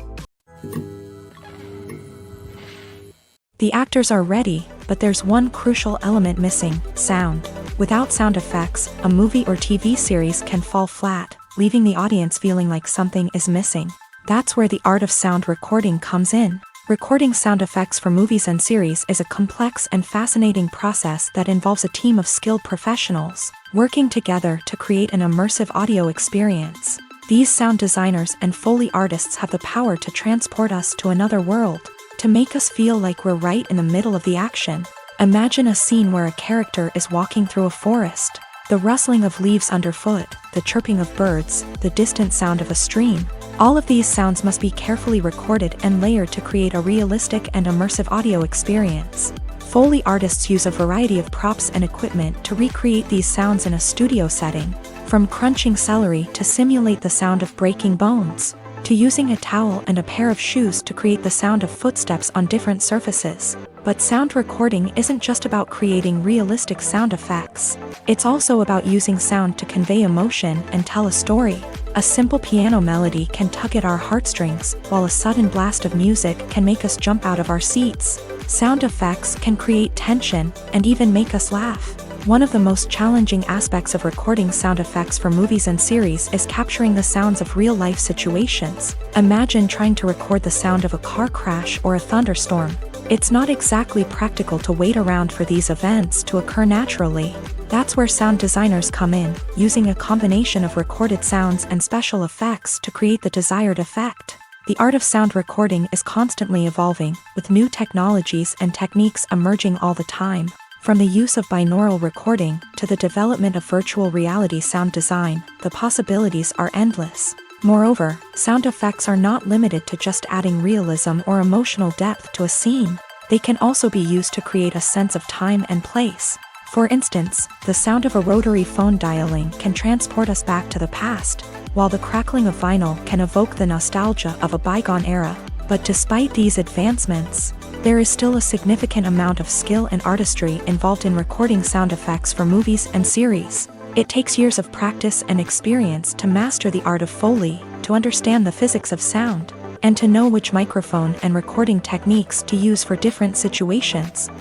The actors are ready, but there's one crucial element missing: sound. Without sound effects, a movie or TV series can fall flat, leaving the audience feeling like something is missing. That's where the art of sound recording comes in. Recording sound effects for movies and series is a complex and fascinating process that involves a team of skilled professionals working together to create an immersive audio experience. These sound designers and Foley artists have the power to transport us to another world, to make us feel like we're right in the middle of the action. Imagine a scene where a character is walking through a forest. The rustling of leaves underfoot, the chirping of birds, the distant sound of a stream. All of these sounds must be carefully recorded and layered to create a realistic and immersive audio experience. Foley artists use a variety of props and equipment to recreate these sounds in a studio setting, from crunching celery to simulate the sound of breaking bones, to using a towel and a pair of shoes to create the sound of footsteps on different surfaces. But sound recording isn't just about creating realistic sound effects. It's also about using sound to convey emotion and tell a story. A simple piano melody can tug at our heartstrings, while a sudden blast of music can make us jump out of our seats. Sound effects can create tension and even make us laugh. One of the most challenging aspects of recording sound effects for movies and series is capturing the sounds of real-life situations. Imagine trying to record the sound of a car crash or a thunderstorm. It's not exactly practical to wait around for these events to occur naturally. That's where sound designers come in, using a combination of recorded sounds and special effects to create the desired effect. The art of sound recording is constantly evolving, with new technologies and techniques emerging all the time. From the use of binaural recording to the development of virtual reality sound design, the possibilities are endless. Moreover, sound effects are not limited to just adding realism or emotional depth to a scene. They can also be used to create a sense of time and place. For instance, the sound of a rotary phone dialing can transport us back to the past, while the crackling of vinyl can evoke the nostalgia of a bygone era. But despite these advancements, there is still a significant amount of skill and artistry involved in recording sound effects for movies and series. It takes years of practice and experience to master the art of Foley, to understand the physics of sound, and to know which microphone and recording techniques to use for different situations.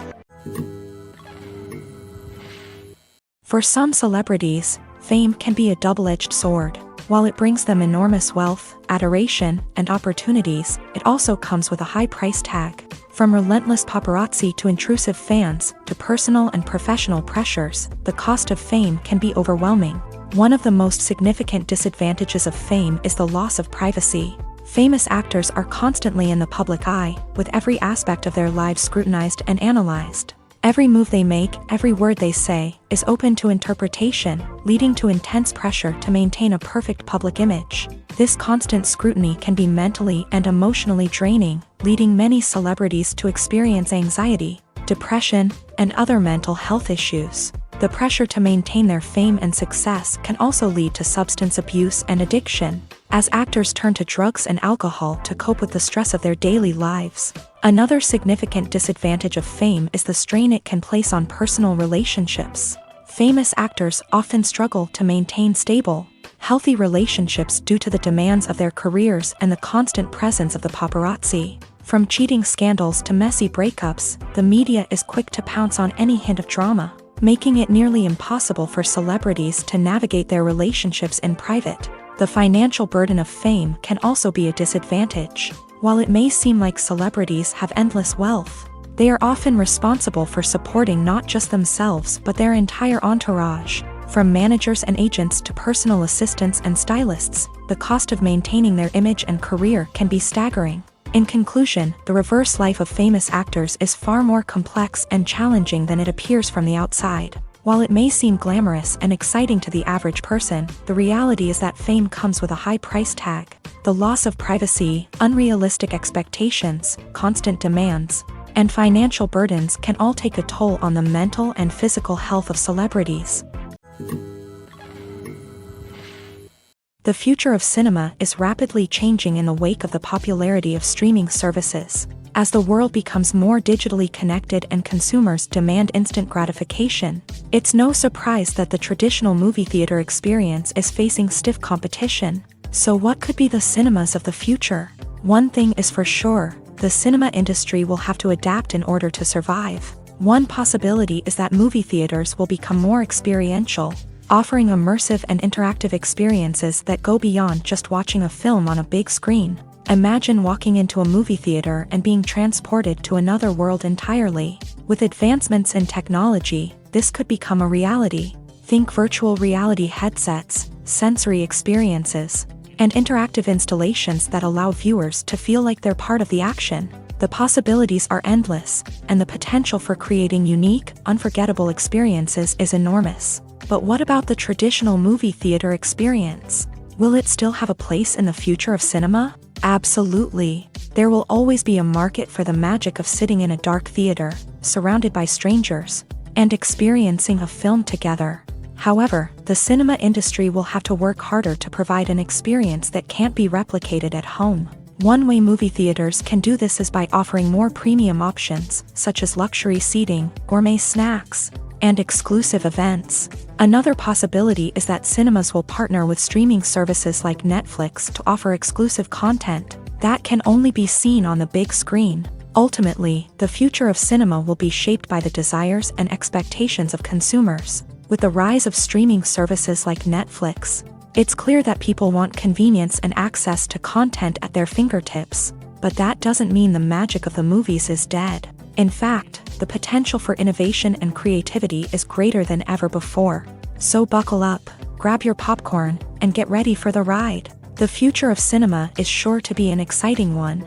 For some celebrities, fame can be a double-edged sword. While it brings them enormous wealth, adoration, and opportunities, it also comes with a high price tag. From relentless paparazzi to intrusive fans, to personal and professional pressures, the cost of fame can be overwhelming. One of the most significant disadvantages of fame is the loss of privacy. Famous actors are constantly in the public eye, with every aspect of their lives scrutinized and analyzed. Every move they make, every word they say, is open to interpretation, leading to intense pressure to maintain a perfect public image. This constant scrutiny can be mentally and emotionally draining, leading many celebrities to experience anxiety, depression, and other mental health issues. The pressure to maintain their fame and success can also lead to substance abuse and addiction, as actors turn to drugs and alcohol to cope with the stress of their daily lives. Another significant disadvantage of fame is the strain it can place on personal relationships. Famous actors often struggle to maintain stable, healthy relationships due to the demands of their careers and the constant presence of the paparazzi. From cheating scandals to messy breakups, the media is quick to pounce on any hint of drama, making it nearly impossible for celebrities to navigate their relationships in private. The financial burden of fame can also be a disadvantage. While it may seem like celebrities have endless wealth, they are often responsible for supporting not just themselves but their entire entourage. From managers and agents to personal assistants and stylists, the cost of maintaining their image and career can be staggering. In conclusion, the reverse life of famous actors is far more complex and challenging than it appears from the outside. While it may seem glamorous and exciting to the average person, the reality is that fame comes with a high price tag. The loss of privacy, unrealistic expectations, constant demands, and financial burdens can all take a toll on the mental and physical health of celebrities. The future of cinema is rapidly changing in the wake of the popularity of streaming services. As the world becomes more digitally connected and consumers demand instant gratification, it's no surprise that the traditional movie theater experience is facing stiff competition. So what could be the cinemas of the future? One thing is for sure, the cinema industry will have to adapt in order to survive. One possibility is that movie theaters will become more experiential, offering immersive and interactive experiences that go beyond just watching a film on a big screen. Imagine walking into a movie theater and being transported to another world entirely. With advancements in technology, this could become a reality. Think virtual reality headsets, sensory experiences, and interactive installations that allow viewers to feel like they're part of the action. The possibilities are endless, and the potential for creating unique, unforgettable experiences is enormous. But what about the traditional movie theater experience? Will it still have a place in the future of cinema? Absolutely. There will always be a market for the magic of sitting in a dark theater, surrounded by strangers, and experiencing a film together. However, the cinema industry will have to work harder to provide an experience that can't be replicated at home. One way movie theaters can do this is by offering more premium options, such as luxury seating, gourmet snacks, and exclusive events. Another possibility is that cinemas will partner with streaming services like Netflix to offer exclusive content that can only be seen on the big screen. Ultimately, the future of cinema will be shaped by the desires and expectations of consumers. With the rise of streaming services like Netflix, it's clear that people want convenience and access to content at their fingertips. But that doesn't mean the magic of the movies is dead. In fact, the potential for innovation and creativity is greater than ever before. So buckle up, grab your popcorn, and get ready for the ride. The future of cinema is sure to be an exciting one.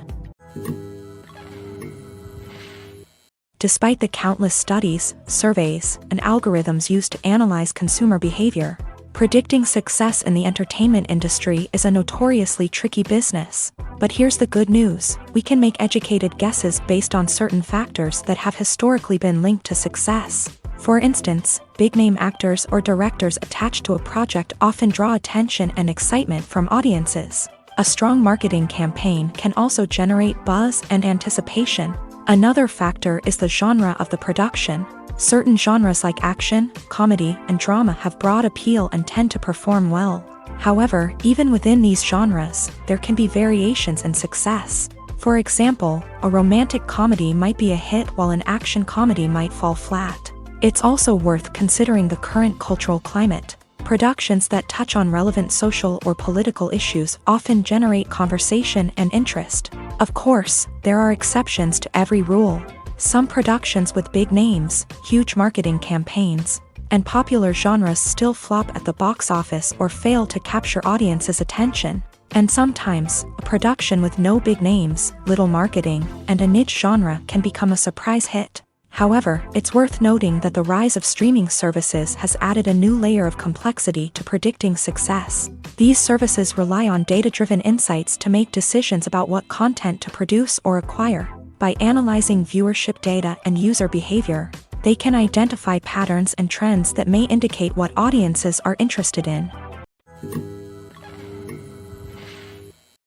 Despite the countless studies, surveys, and algorithms used to analyze consumer behavior, predicting success in the entertainment industry is a notoriously tricky business. But here's the good news: we can make educated guesses based on certain factors that have historically been linked to success. For instance, big-name actors or directors attached to a project often draw attention and excitement from audiences. A strong marketing campaign can also generate buzz and anticipation. Another factor is the genre of the production. Certain genres like action, comedy, and drama have broad appeal and tend to perform well. However, even within these genres, there can be variations in success. For example, a romantic comedy might be a hit while an action comedy might fall flat. It's also worth considering the current cultural climate. Productions that touch on relevant social or political issues often generate conversation and interest. Of course, there are exceptions to every rule. Some productions with big names, huge marketing campaigns, and popular genres still flop at the box office or fail to capture audiences' attention. And sometimes, a production with no big names, little marketing, and a niche genre can become a surprise hit. However, it's worth noting that the rise of streaming services has added a new layer of complexity to predicting success. These services rely on data-driven insights to make decisions about what content to produce or acquire. By analyzing viewership data and user behavior, They can identify patterns and trends that may indicate what audiences are interested in.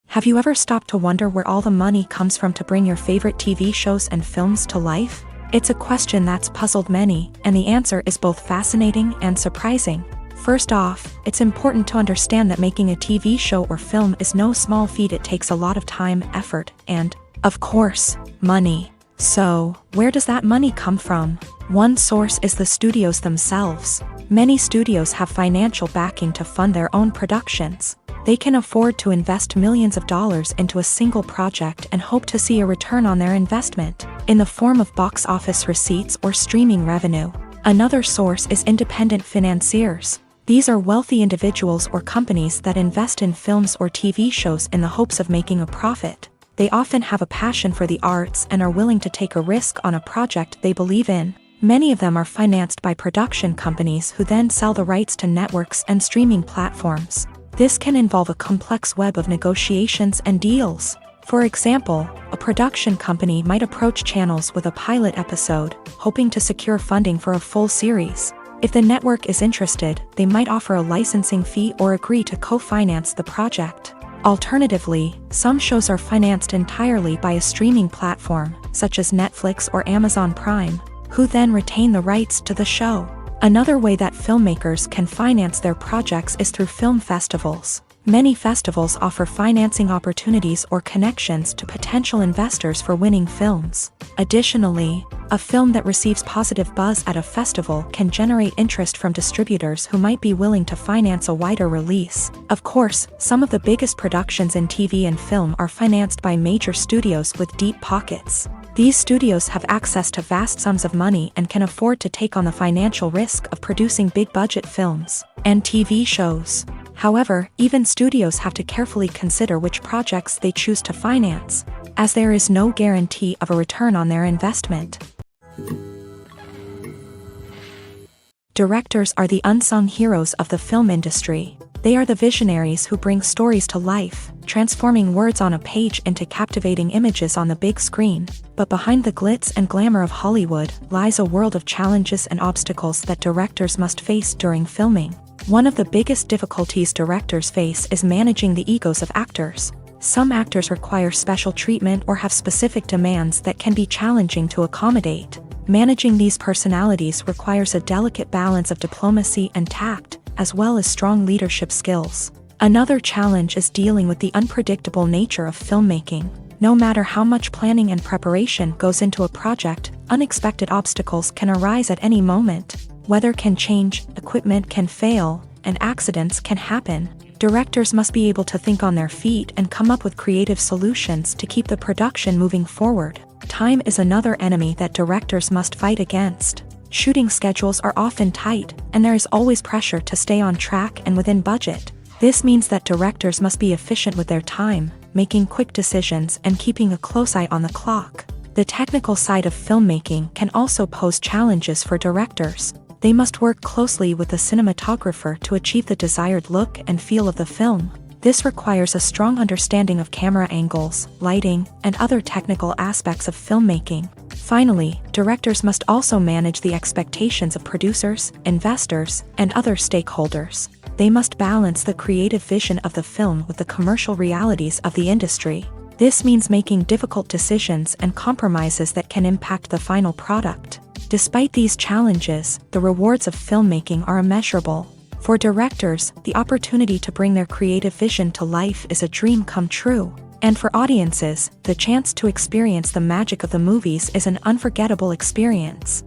Have you ever stopped to wonder where all the money comes from to bring your favorite TV shows and films to life? It's a question that's puzzled many, and the answer is both fascinating and surprising. First off, it's important to understand that making a TV show or film is no small feat. It takes a lot of time, effort, and, of course, money. So, where does that money come from? One source is the studios themselves. Many studios have financial backing to fund their own productions. They can afford to invest millions of dollars into a single project and hope to see a return on their investment, in the form of box office receipts or streaming revenue. Another source is independent financiers. These are wealthy individuals or companies that invest in films or TV shows in the hopes of making a profit. They often have a passion for the arts and are willing to take a risk on a project they believe in. Many of them are financed by production companies who then sell the rights to networks and streaming platforms. This can involve a complex web of negotiations and deals. For example, a production company might approach channels with a pilot episode, hoping to secure funding for a full series. If the network is interested, they might offer a licensing fee or agree to co-finance the project. Alternatively, some shows are financed entirely by a streaming platform, such as Netflix or Amazon Prime, who then retain the rights to the show. Another way that filmmakers can finance their projects is through film festivals. Many festivals offer financing opportunities or connections to potential investors for winning films. Additionally, a film that receives positive buzz at a festival can generate interest from distributors who might be willing to finance a wider release. Of course, some of the biggest productions in TV and film are financed by major studios with deep pockets. These studios have access to vast sums of money and can afford to take on the financial risk of producing big-budget films and TV shows. However, even studios have to carefully consider which projects they choose to finance, as there is no guarantee of a return on their investment. Directors are the unsung heroes of the film industry. They are the visionaries who bring stories to life, transforming words on a page into captivating images on the big screen. But behind the glitz and glamour of Hollywood lies a world of challenges and obstacles that directors must face during filming. One of the biggest difficulties directors face is managing the egos of actors. Some actors require special treatment or have specific demands that can be challenging to accommodate. Managing these personalities requires a delicate balance of diplomacy and tact, as well as strong leadership skills. Another challenge is dealing with the unpredictable nature of filmmaking. No matter how much planning and preparation goes into a project, unexpected obstacles can arise at any moment. Weather can change, equipment can fail, and accidents can happen. Directors must be able to think on their feet and come up with creative solutions to keep the production moving forward. Time is another enemy that directors must fight against. Shooting schedules are often tight, and there is always pressure to stay on track and within budget. This means that directors must be efficient with their time, making quick decisions and keeping a close eye on the clock. The technical side of filmmaking can also pose challenges for directors. They must work closely with the cinematographer to achieve the desired look and feel of the film. This requires a strong understanding of camera angles, lighting, and other technical aspects of filmmaking. Finally, directors must also manage the expectations of producers, investors, and other stakeholders. They must balance the creative vision of the film with the commercial realities of the industry. This means making difficult decisions and compromises that can impact the final product. Despite these challenges, the rewards of filmmaking are immeasurable. For directors, the opportunity to bring their creative vision to life is a dream come true. And for audiences, the chance to experience the magic of the movies is an unforgettable experience.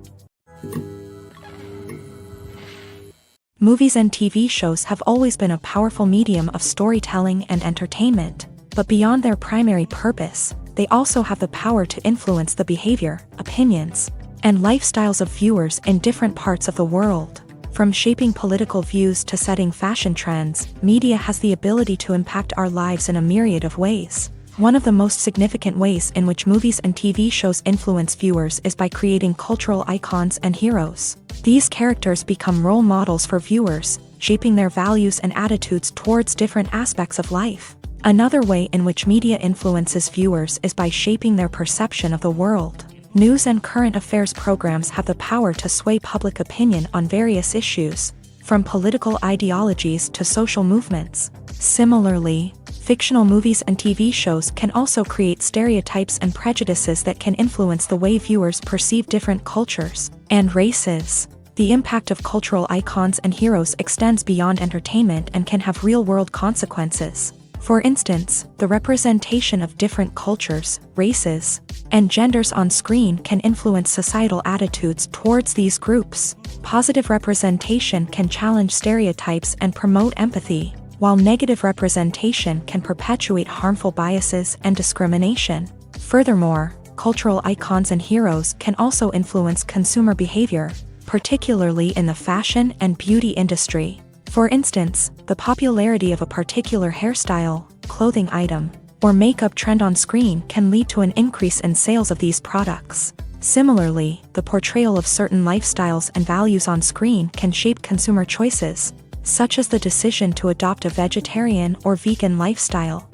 Movies and TV shows have always been a powerful medium of storytelling and entertainment. But beyond their primary purpose, they also have the power to influence the behavior, opinions, and lifestyles of viewers in different parts of the world. From shaping political views to setting fashion trends, media has the ability to impact our lives in a myriad of ways. One of the most significant ways in which movies and TV shows influence viewers is by creating cultural icons and heroes. These characters become role models for viewers, shaping their values and attitudes towards different aspects of life. Another way in which media influences viewers is by shaping their perception of the world. News and current affairs programs have the power to sway public opinion on various issues, from political ideologies to social movements. Similarly, fictional movies and TV shows can also create stereotypes and prejudices that can influence the way viewers perceive different cultures and races. The impact of cultural icons and heroes extends beyond entertainment and can have real-world consequences. For instance, the representation of different cultures, races, and genders on screen can influence societal attitudes towards these groups. Positive representation can challenge stereotypes and promote empathy, while negative representation can perpetuate harmful biases and discrimination. Furthermore, cultural icons and heroes can also influence consumer behavior, particularly in the fashion and beauty industry. For instance, the popularity of a particular hairstyle, clothing item, or makeup trend on screen can lead to an increase in sales of these products. Similarly, the portrayal of certain lifestyles and values on screen can shape consumer choices, such as the decision to adopt a vegetarian or vegan lifestyle.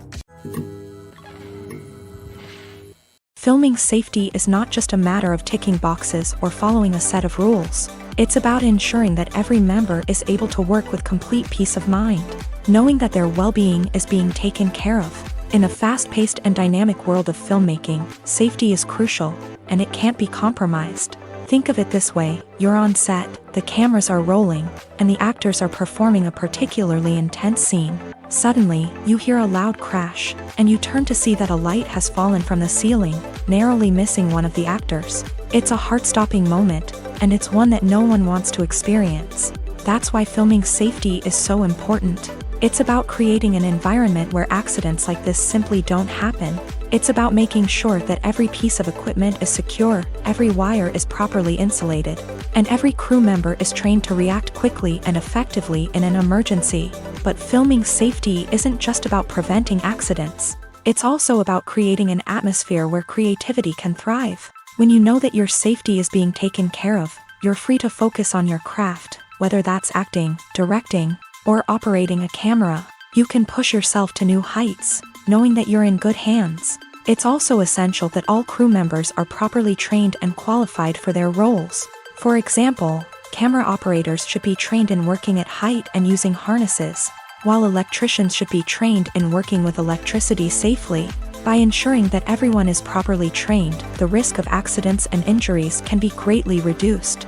Filming safety is not just a matter of ticking boxes or following a set of rules. It's about ensuring that every member is able to work with complete peace of mind, knowing that their well-being is being taken care of. In a fast-paced and dynamic world of filmmaking, safety is crucial, and it can't be compromised. Think of it this way: you're on set, the cameras are rolling, and the actors are performing a particularly intense scene. Suddenly, you hear a loud crash, and you turn to see that a light has fallen from the ceiling, narrowly missing one of the actors. It's a heart-stopping moment, and it's one that no one wants to experience. That's why filming safety is so important. It's about creating an environment where accidents like this simply don't happen. It's about making sure that every piece of equipment is secure, every wire is properly insulated, and every crew member is trained to react quickly and effectively in an emergency. But filming safety isn't just about preventing accidents. It's also about creating an atmosphere where creativity can thrive. When you know that your safety is being taken care of, you're free to focus on your craft, whether that's acting, directing, or operating a camera. You can push yourself to new heights, knowing that you're in good hands. It's also essential that all crew members are properly trained and qualified for their roles. For example, camera operators should be trained in working at height and using harnesses, while electricians should be trained in working with electricity safely. By ensuring that everyone is properly trained, the risk of accidents and injuries can be greatly reduced.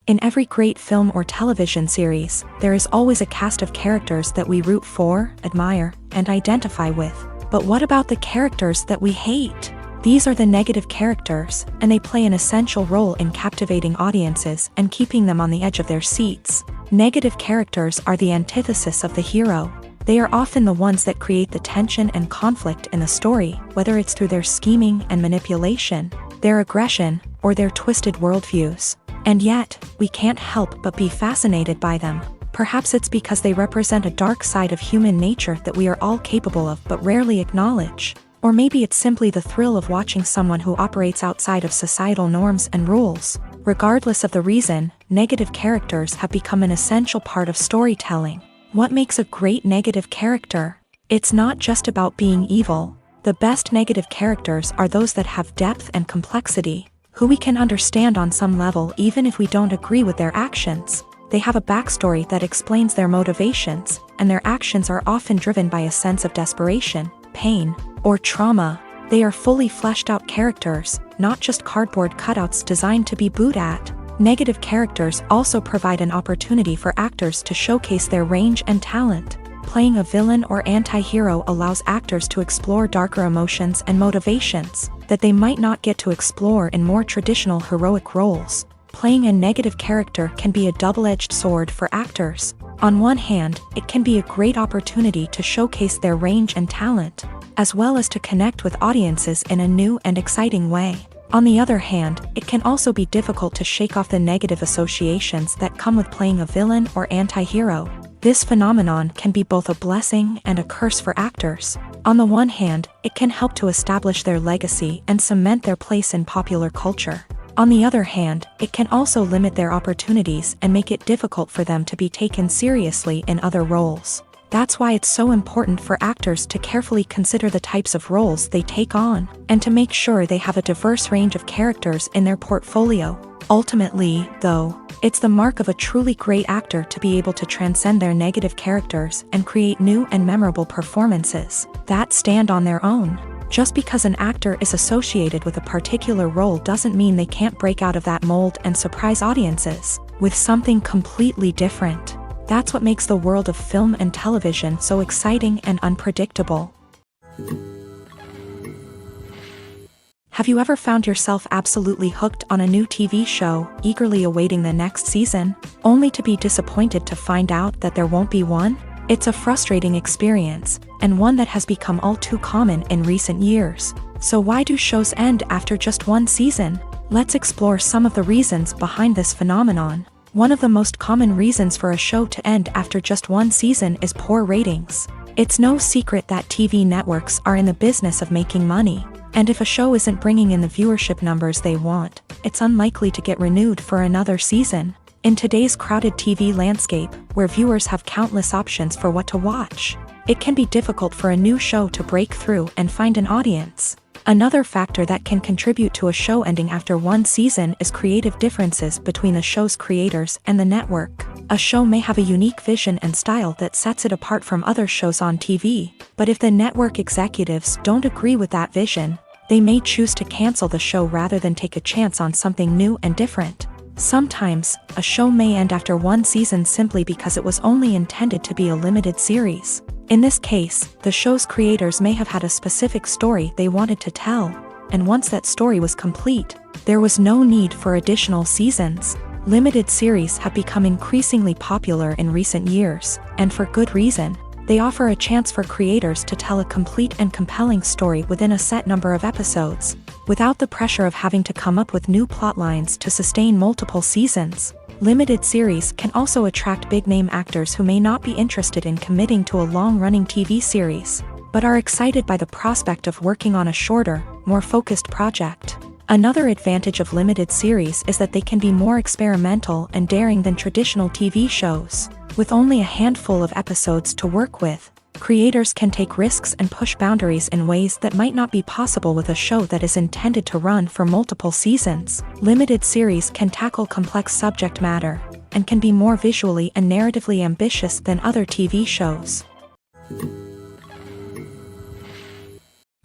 In every great film or television series, there is always a cast of characters that we root for, admire, and identify with. But what about the characters that we hate? These are the negative characters, and they play an essential role in captivating audiences and keeping them on the edge of their seats. Negative characters are the antithesis of the hero. They are often the ones that create the tension and conflict in the story, whether it's through their scheming and manipulation, their aggression, or their twisted worldviews. And yet, we can't help but be fascinated by them. Perhaps it's because they represent a dark side of human nature that we are all capable of but rarely acknowledge. Or maybe it's simply the thrill of watching someone who operates outside of societal norms and rules. Regardless of the reason, negative characters have become an essential part of storytelling. What makes a great negative character? It's not just about being evil. The best negative characters are those that have depth and complexity, who we can understand on some level even if we don't agree with their actions. They have a backstory that explains their motivations, and their actions are often driven by a sense of desperation, pain, or trauma. They are fully fleshed out characters, not just cardboard cutouts designed to be booed at. Negative characters also provide an opportunity for actors to showcase their range and talent. Playing a villain or anti-hero allows actors to explore darker emotions and motivations that they might not get to explore in more traditional heroic roles. Playing a negative character can be a double-edged sword for actors. On one hand, it can be a great opportunity to showcase their range and talent, as well as to connect with audiences in a new and exciting way. On the other hand, it can also be difficult to shake off the negative associations that come with playing a villain or anti-hero. This phenomenon can be both a blessing and a curse for actors. On the one hand, it can help to establish their legacy and cement their place in popular culture. On the other hand, it can also limit their opportunities and make it difficult for them to be taken seriously in other roles. That's why it's so important for actors to carefully consider the types of roles they take on, and to make sure they have a diverse range of characters in their portfolio. Ultimately, though, it's the mark of a truly great actor to be able to transcend their negative characters and create new and memorable performances that stand on their own. Just because an actor is associated with a particular role doesn't mean they can't break out of that mold and surprise audiences with something completely different. That's what makes the world of film and television so exciting and unpredictable. Have you ever found yourself absolutely hooked on a new TV show, eagerly awaiting the next season, only to be disappointed to find out that there won't be one? It's a frustrating experience, and one that has become all too common in recent years. So why do shows end after just one season? Let's explore some of the reasons behind this phenomenon. One of the most common reasons for a show to end after just one season is poor ratings. It's no secret that TV networks are in the business of making money. And if a show isn't bringing in the viewership numbers they want, it's unlikely to get renewed for another season. In today's crowded TV landscape, where viewers have countless options for what to watch, it can be difficult for a new show to break through and find an audience. Another factor that can contribute to a show ending after one season is creative differences between the show's creators and the network. A show may have a unique vision and style that sets it apart from other shows on TV, but if the network executives don't agree with that vision, they may choose to cancel the show rather than take a chance on something new and different. Sometimes, a show may end after one season simply because it was only intended to be a limited series. In this case, the show's creators may have had a specific story they wanted to tell, and once that story was complete, there was no need for additional seasons. Limited series have become increasingly popular in recent years, and for good reason. They offer a chance for creators to tell a complete and compelling story within a set number of episodes, without the pressure of having to come up with new plotlines to sustain multiple seasons. Limited series can also attract big-name actors who may not be interested in committing to a long-running TV series, but are excited by the prospect of working on a shorter, more focused project. Another advantage of limited series is that they can be more experimental and daring than traditional TV shows. With only a handful of episodes to work with, creators can take risks and push boundaries in ways that might not be possible with a show that is intended to run for multiple seasons. Limited series can tackle complex subject matter, and can be more visually and narratively ambitious than other TV shows.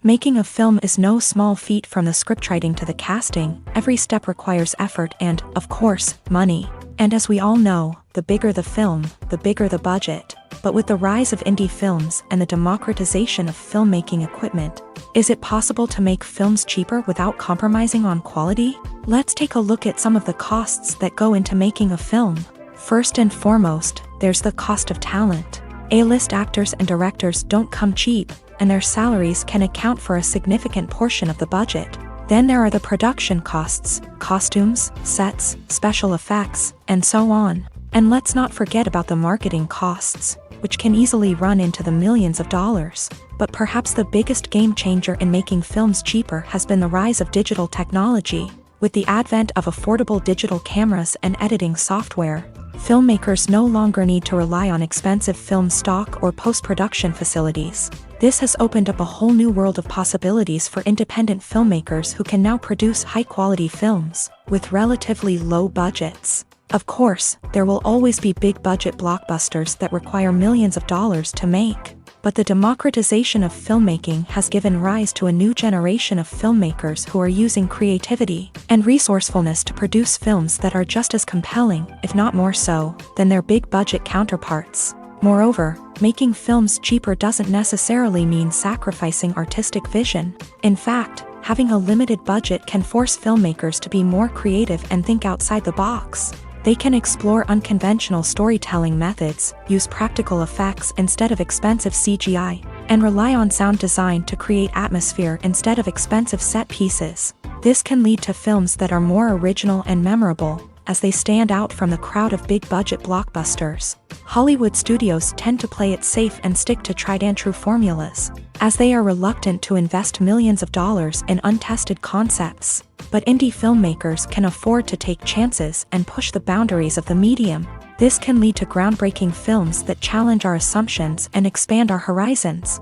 Making a film is no small feat. From the scriptwriting to the casting, every step requires effort and, of course, money. And as we all know, the bigger the film, the bigger the budget. But with the rise of indie films and the democratization of filmmaking equipment, is it possible to make films cheaper without compromising on quality? Let's take a look at some of the costs that go into making a film. First and foremost, there's the cost of talent. A-list actors and directors don't come cheap, and their salaries can account for a significant portion of the budget. Then there are the production costs, costumes, sets, special effects, and so on. And let's not forget about the marketing costs, which can easily run into the millions of dollars. But perhaps the biggest game changer in making films cheaper has been the rise of digital technology. With the advent of affordable digital cameras and editing software, filmmakers no longer need to rely on expensive film stock or post-production facilities. This has opened up a whole new world of possibilities for independent filmmakers who can now produce high-quality films with relatively low budgets. Of course, there will always be big-budget blockbusters that require millions of dollars to make. But the democratization of filmmaking has given rise to a new generation of filmmakers who are using creativity and resourcefulness to produce films that are just as compelling, if not more so, than their big-budget counterparts. Moreover, making films cheaper doesn't necessarily mean sacrificing artistic vision. In fact, having a limited budget can force filmmakers to be more creative and think outside the box. They can explore unconventional storytelling methods, use practical effects instead of expensive CGI, and rely on sound design to create atmosphere instead of expensive set pieces. This can lead to films that are more original and memorable, as they stand out from the crowd of big-budget blockbusters. Hollywood studios tend to play it safe and stick to tried-and-true formulas, as they are reluctant to invest millions of dollars in untested concepts. But indie filmmakers can afford to take chances and push the boundaries of the medium. This can lead to groundbreaking films that challenge our assumptions and expand our horizons.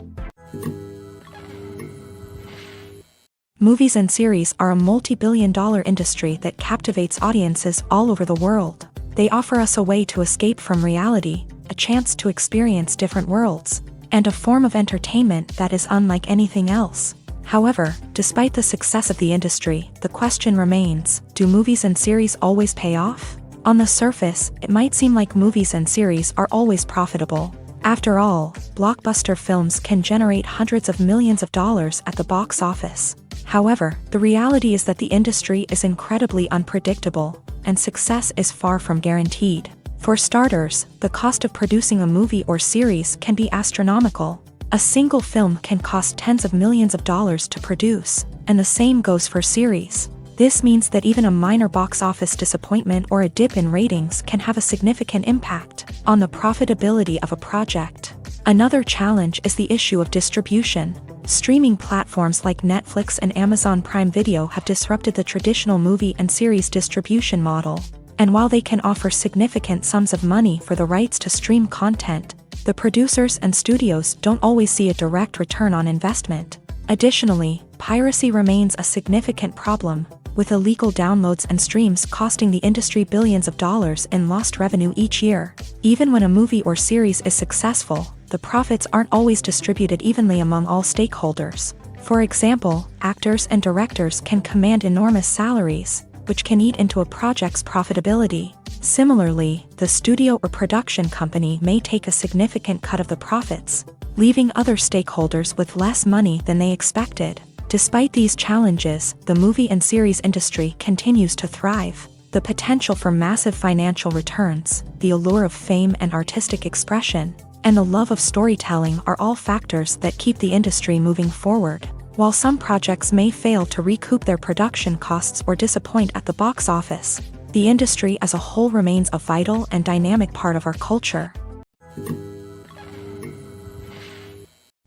Movies and series are a multi-billion-dollar industry that captivates audiences all over the world. They offer us a way to escape from reality, a chance to experience different worlds, and a form of entertainment that is unlike anything else. However, despite the success of the industry, the question remains, do movies and series always pay off? On the surface, it might seem like movies and series are always profitable. After all, blockbuster films can generate hundreds of millions of dollars at the box office. However, the reality is that the industry is incredibly unpredictable, and success is far from guaranteed. For starters, the cost of producing a movie or series can be astronomical. A single film can cost tens of millions of dollars to produce, and the same goes for series. This means that even a minor box office disappointment or a dip in ratings can have a significant impact on the profitability of a project. Another challenge is the issue of distribution. Streaming platforms like Netflix and Amazon Prime Video have disrupted the traditional movie and series distribution model. And while they can offer significant sums of money for the rights to stream content, the producers and studios don't always see a direct return on investment. Additionally, piracy remains a significant problem, with illegal downloads and streams costing the industry billions of dollars in lost revenue each year. Even when a movie or series is successful, the profits aren't always distributed evenly among all stakeholders. For example, actors and directors can command enormous salaries, which can eat into a project's profitability. Similarly, the studio or production company may take a significant cut of the profits, leaving other stakeholders with less money than they expected. Despite these challenges, the movie and series industry continues to thrive. The potential for massive financial returns, the allure of fame and artistic expression, and the love of storytelling are all factors that keep the industry moving forward. While some projects may fail to recoup their production costs or disappoint at the box office, the industry as a whole remains a vital and dynamic part of our culture.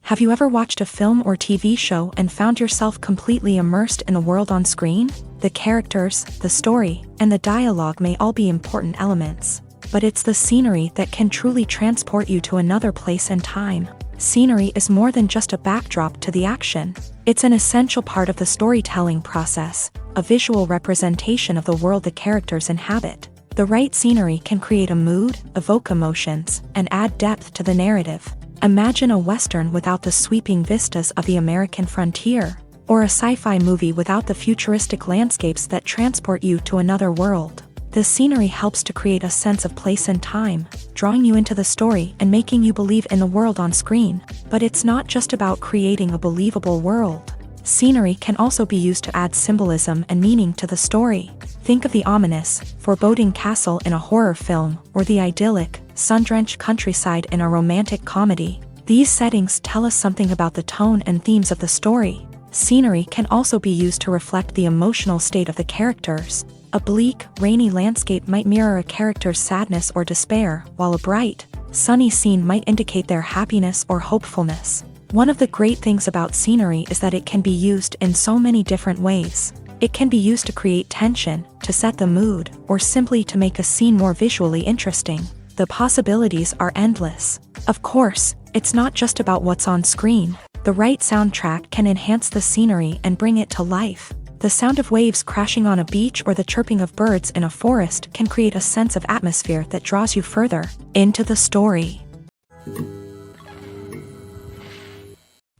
Have you ever watched a film or TV show and found yourself completely immersed in the world on screen? The characters, the story, and the dialogue may all be important elements, but it's the scenery that can truly transport you to another place and time. Scenery is more than just a backdrop to the action. It's an essential part of the storytelling process, a visual representation of the world the characters inhabit. The right scenery can create a mood, evoke emotions, and add depth to the narrative. Imagine a Western without the sweeping vistas of the American frontier, or a sci-fi movie without the futuristic landscapes that transport you to another world. The scenery helps to create a sense of place and time, drawing you into the story and making you believe in the world on screen. But it's not just about creating a believable world. Scenery can also be used to add symbolism and meaning to the story. Think of the ominous, foreboding castle in a horror film, or the idyllic, sun-drenched countryside in a romantic comedy. These settings tell us something about the tone and themes of the story. Scenery can also be used to reflect the emotional state of the characters. A bleak, rainy landscape might mirror a character's sadness or despair, while a bright, sunny scene might indicate their happiness or hopefulness. One of the great things about scenery is that it can be used in so many different ways. It can be used to create tension, to set the mood, or simply to make a scene more visually interesting. The possibilities are endless. Of course, it's not just about what's on screen. The right soundtrack can enhance the scenery and bring it to life. The sound of waves crashing on a beach or the chirping of birds in a forest can create a sense of atmosphere that draws you further into the story.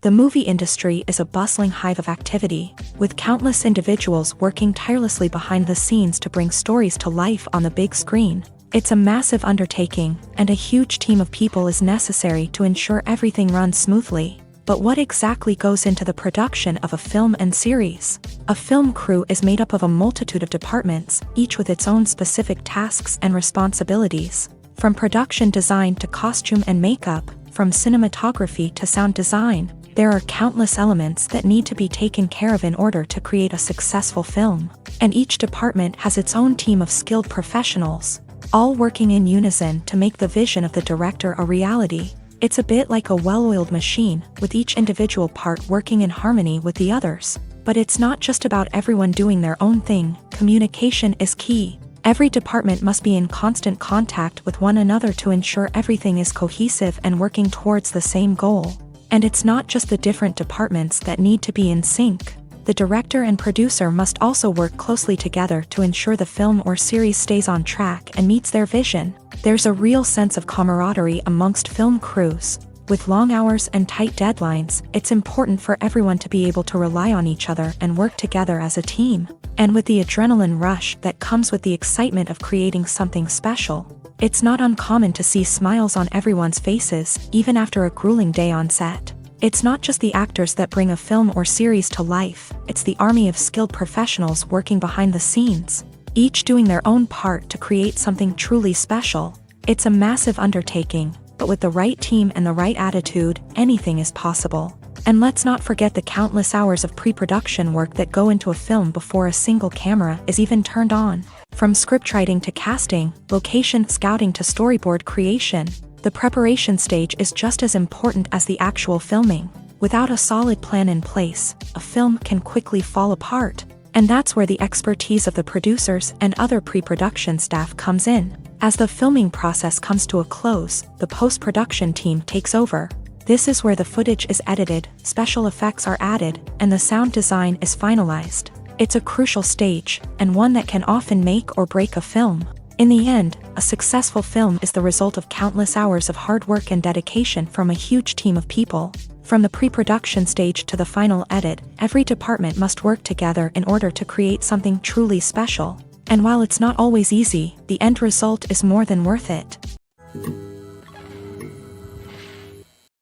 The movie industry is a bustling hive of activity, with countless individuals working tirelessly behind the scenes to bring stories to life on the big screen. It's a massive undertaking, and a huge team of people is necessary to ensure everything runs smoothly. But what exactly goes into the production of a film and series? A film crew is made up of a multitude of departments, each with its own specific tasks and responsibilities. From production design to costume and makeup, from cinematography to sound design, there are countless elements that need to be taken care of in order to create a successful film. And each department has its own team of skilled professionals. all working in unison to make the vision of the director a reality. It's a bit like a well-oiled machine, with each individual part working in harmony with the others. But it's not just about everyone doing their own thing. Communication is key. Every department must be in constant contact with one another to ensure everything is cohesive and working towards the same goal. And it's not just the different departments that need to be in sync. The director and producer must also work closely together to ensure the film or series stays on track and meets their vision. There's a real sense of camaraderie amongst film crews. With long hours and tight deadlines, it's important for everyone to be able to rely on each other and work together as a team. And with the adrenaline rush that comes with the excitement of creating something special, it's not uncommon to see smiles on everyone's faces, even after a grueling day on set. It's not just the actors that bring a film or series to life, it's the army of skilled professionals working behind the scenes, each doing their own part to create something truly special. It's a massive undertaking, but with the right team and the right attitude, anything is possible. And let's not forget the countless hours of pre-production work that go into a film before a single camera is even turned on. From scriptwriting to casting, location scouting to storyboard creation, the preparation stage is just as important as the actual filming. Without a solid plan in place, a film can quickly fall apart. And that's where the expertise of the producers and other pre-production staff comes in. As the filming process comes to a close, the post-production team takes over. This is where the footage is edited, special effects are added, and the sound design is finalized. It's a crucial stage, and one that can often make or break a film. In the end, a successful film is the result of countless hours of hard work and dedication from a huge team of people. From the pre-production stage to the final edit, every department must work together in order to create something truly special. And while it's not always easy, the end result is more than worth it.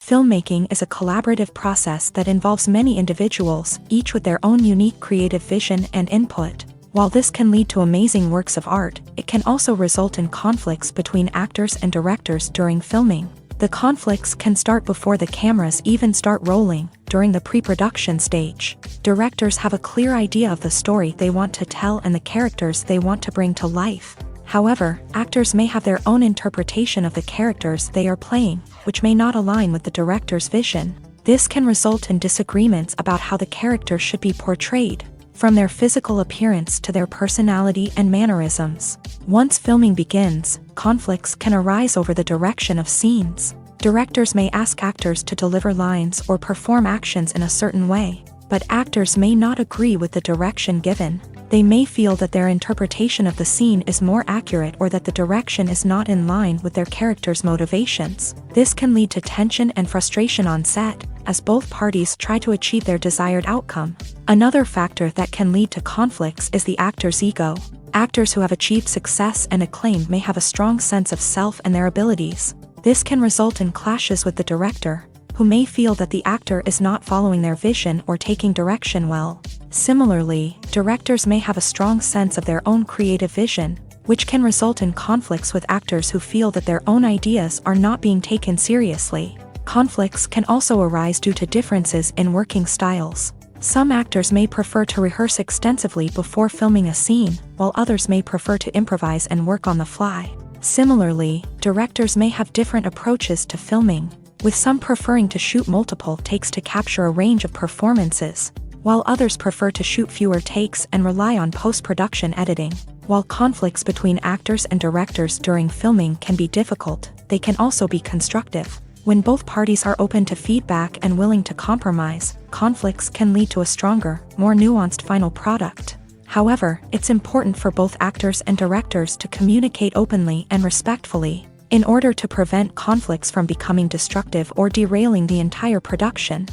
Filmmaking is a collaborative process that involves many individuals, each with their own unique creative vision and input. While this can lead to amazing works of art, it can also result in conflicts between actors and directors during filming. The conflicts can start before the cameras even start rolling, during the pre-production stage. Directors have a clear idea of the story they want to tell and the characters they want to bring to life. However, actors may have their own interpretation of the characters they are playing, which may not align with the director's vision. This can result in disagreements about how the characters should be portrayed, from their physical appearance to their personality and mannerisms. Once filming begins, conflicts can arise over the direction of scenes. Directors may ask actors to deliver lines or perform actions in a certain way, but actors may not agree with the direction given. They may feel that their interpretation of the scene is more accurate or that the direction is not in line with their character's motivations. This can lead to tension and frustration on set, as both parties try to achieve their desired outcome. Another factor that can lead to conflicts is the actor's ego. Actors who have achieved success and acclaim may have a strong sense of self and their abilities. This can result in clashes with the director, who may feel that the actor is not following their vision or taking direction well. Similarly, directors may have a strong sense of their own creative vision, which can result in conflicts with actors who feel that their own ideas are not being taken seriously. Conflicts can also arise due to differences in working styles. Some actors may prefer to rehearse extensively before filming a scene, while others may prefer to improvise and work on the fly. Similarly, directors may have different approaches to filming, with some preferring to shoot multiple takes to capture a range of performances, while others prefer to shoot fewer takes and rely on post-production editing. While conflicts between actors and directors during filming can be difficult, they can also be constructive. When both parties are open to feedback and willing to compromise, conflicts can lead to a stronger, more nuanced final product. However, it's important for both actors and directors to communicate openly and respectfully, in order to prevent conflicts from becoming destructive or derailing the entire production.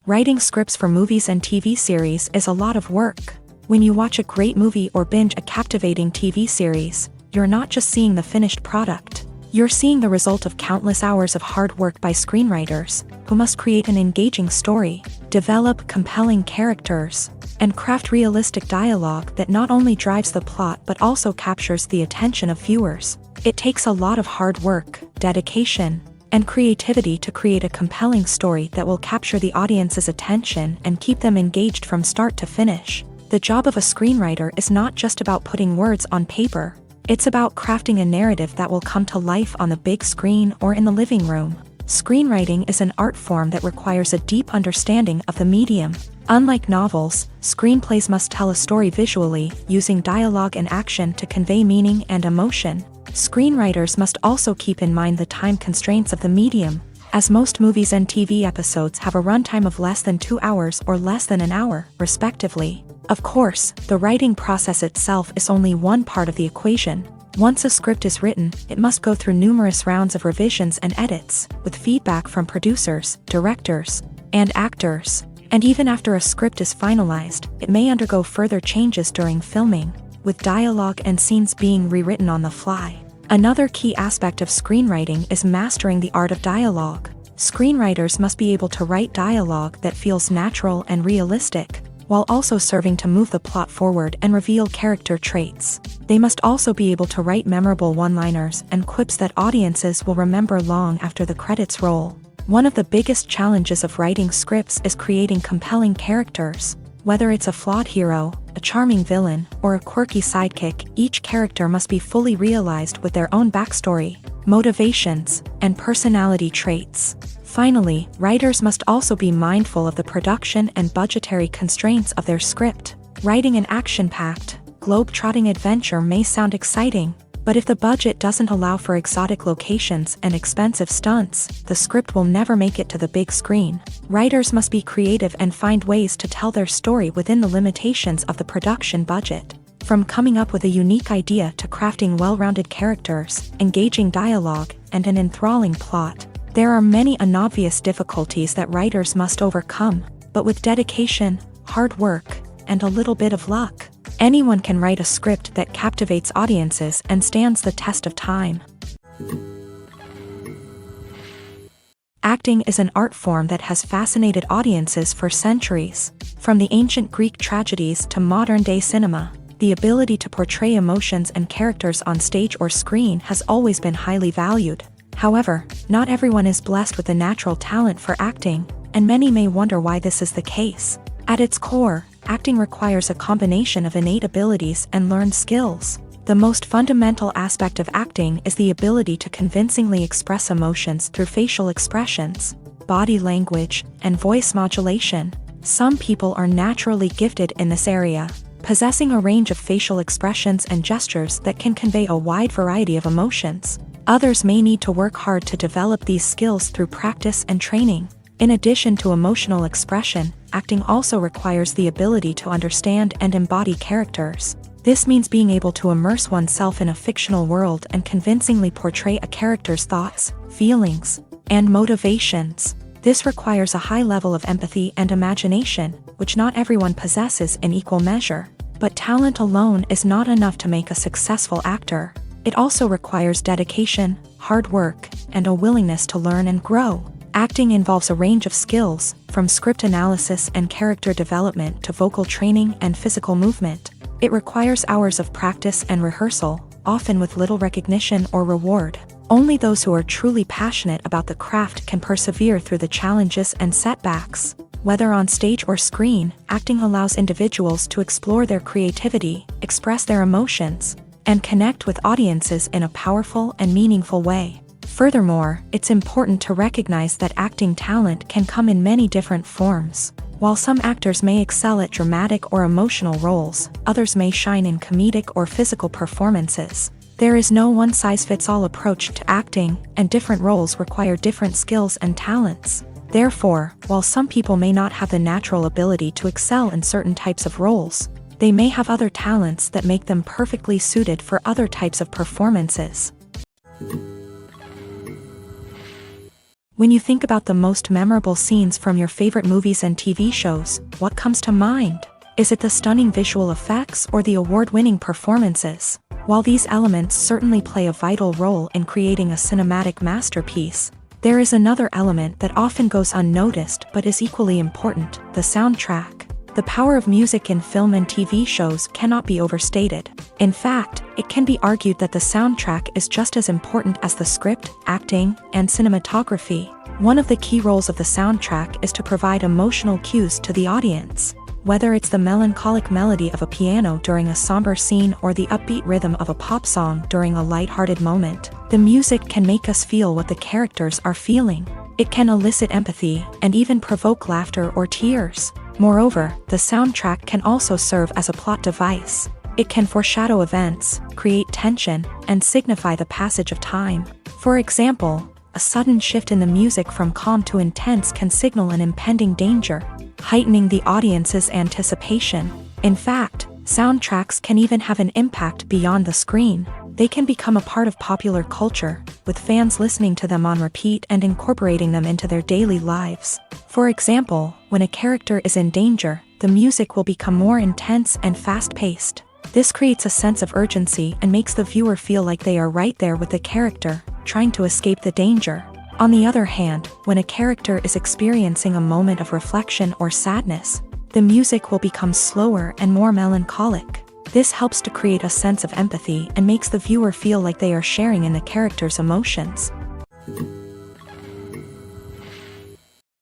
Writing scripts for movies and TV series is a lot of work. When you watch a great movie or binge a captivating TV series, you're not just seeing the finished product. You're seeing the result of countless hours of hard work by screenwriters, who must create an engaging story, develop compelling characters, and craft realistic dialogue that not only drives the plot but also captures the attention of viewers. It takes a lot of hard work, dedication, and creativity to create a compelling story that will capture the audience's attention and keep them engaged from start to finish. The job of a screenwriter is not just about putting words on paper. It's about crafting a narrative that will come to life on the big screen or in the living room. Screenwriting is an art form that requires a deep understanding of the medium. Unlike novels, screenplays must tell a story visually, using dialogue and action to convey meaning and emotion. Screenwriters must also keep in mind the time constraints of the medium, as most movies and TV episodes have a runtime of less than 2 hours or less than an hour, respectively. Of course, the writing process itself is only one part of the equation. Once a script is written, it must go through numerous rounds of revisions and edits, with feedback from producers, directors, and actors. And even after a script is finalized, it may undergo further changes during filming, with dialogue and scenes being rewritten on the fly. Another key aspect of screenwriting is mastering the art of dialogue. Screenwriters must be able to write dialogue that feels natural and realistic, while also serving to move the plot forward and reveal character traits. They must also be able to write memorable one-liners and quips that audiences will remember long after the credits roll. One of the biggest challenges of writing scripts is creating compelling characters. Whether it's a flawed hero, a charming villain, or a quirky sidekick, each character must be fully realized with their own backstory, motivations, and personality traits. Finally, writers must also be mindful of the production and budgetary constraints of their script. Writing an action-packed, globe-trotting adventure may sound exciting, but if the budget doesn't allow for exotic locations and expensive stunts, the script will never make it to the big screen. Writers must be creative and find ways to tell their story within the limitations of the production budget. From coming up with a unique idea to crafting well-rounded characters, engaging dialogue, and an enthralling plot, there are many unobvious difficulties that writers must overcome, but with dedication, hard work, and a little bit of luck, anyone can write a script that captivates audiences and stands the test of time. Acting is an art form that has fascinated audiences for centuries. From the ancient Greek tragedies to modern-day cinema, the ability to portray emotions and characters on stage or screen has always been highly valued. However, not everyone is blessed with a natural talent for acting, and many may wonder why this is the case. At its core, acting requires a combination of innate abilities and learned skills. The most fundamental aspect of acting is the ability to convincingly express emotions through facial expressions, body language, and voice modulation. Some people are naturally gifted in this area, possessing a range of facial expressions and gestures that can convey a wide variety of emotions. Others may need to work hard to develop these skills through practice and training. In addition to emotional expression, acting also requires the ability to understand and embody characters. This means being able to immerse oneself in a fictional world and convincingly portray a character's thoughts, feelings, and motivations. This requires a high level of empathy and imagination, which not everyone possesses in equal measure. But talent alone is not enough to make a successful actor. It also requires dedication, hard work, and a willingness to learn and grow. Acting involves a range of skills, from script analysis and character development to vocal training and physical movement. It requires hours of practice and rehearsal, often with little recognition or reward. Only those who are truly passionate about the craft can persevere through the challenges and setbacks. Whether on stage or screen, acting allows individuals to explore their creativity, express their emotions, and connect with audiences in a powerful and meaningful way. Furthermore, it's important to recognize that acting talent can come in many different forms. While some actors may excel at dramatic or emotional roles, others may shine in comedic or physical performances. There is no one-size-fits-all approach to acting, and different roles require different skills and talents. Therefore, while some people may not have the natural ability to excel in certain types of roles, they may have other talents that make them perfectly suited for other types of performances. When you think about the most memorable scenes from your favorite movies and TV shows, what comes to mind? Is it the stunning visual effects or the award-winning performances? While these elements certainly play a vital role in creating a cinematic masterpiece, there is another element that often goes unnoticed but is equally important: the soundtrack. The power of music in film and TV shows cannot be overstated. In fact, it can be argued that the soundtrack is just as important as the script, acting, and cinematography. One of the key roles of the soundtrack is to provide emotional cues to the audience. Whether it's the melancholic melody of a piano during a somber scene or the upbeat rhythm of a pop song during a lighthearted moment, the music can make us feel what the characters are feeling. It can elicit empathy and even provoke laughter or tears. Moreover, the soundtrack can also serve as a plot device. It can foreshadow events, create tension, and signify the passage of time. For example, a sudden shift in the music from calm to intense can signal an impending danger, heightening the audience's anticipation. In fact, soundtracks can even have an impact beyond the screen. They can become a part of popular culture, with fans listening to them on repeat and incorporating them into their daily lives. For example, when a character is in danger, the music will become more intense and fast-paced. This creates a sense of urgency and makes the viewer feel like they are right there with the character, trying to escape the danger. On the other hand, when a character is experiencing a moment of reflection or sadness, the music will become slower and more melancholic. This helps to create a sense of empathy and makes the viewer feel like they are sharing in the character's emotions.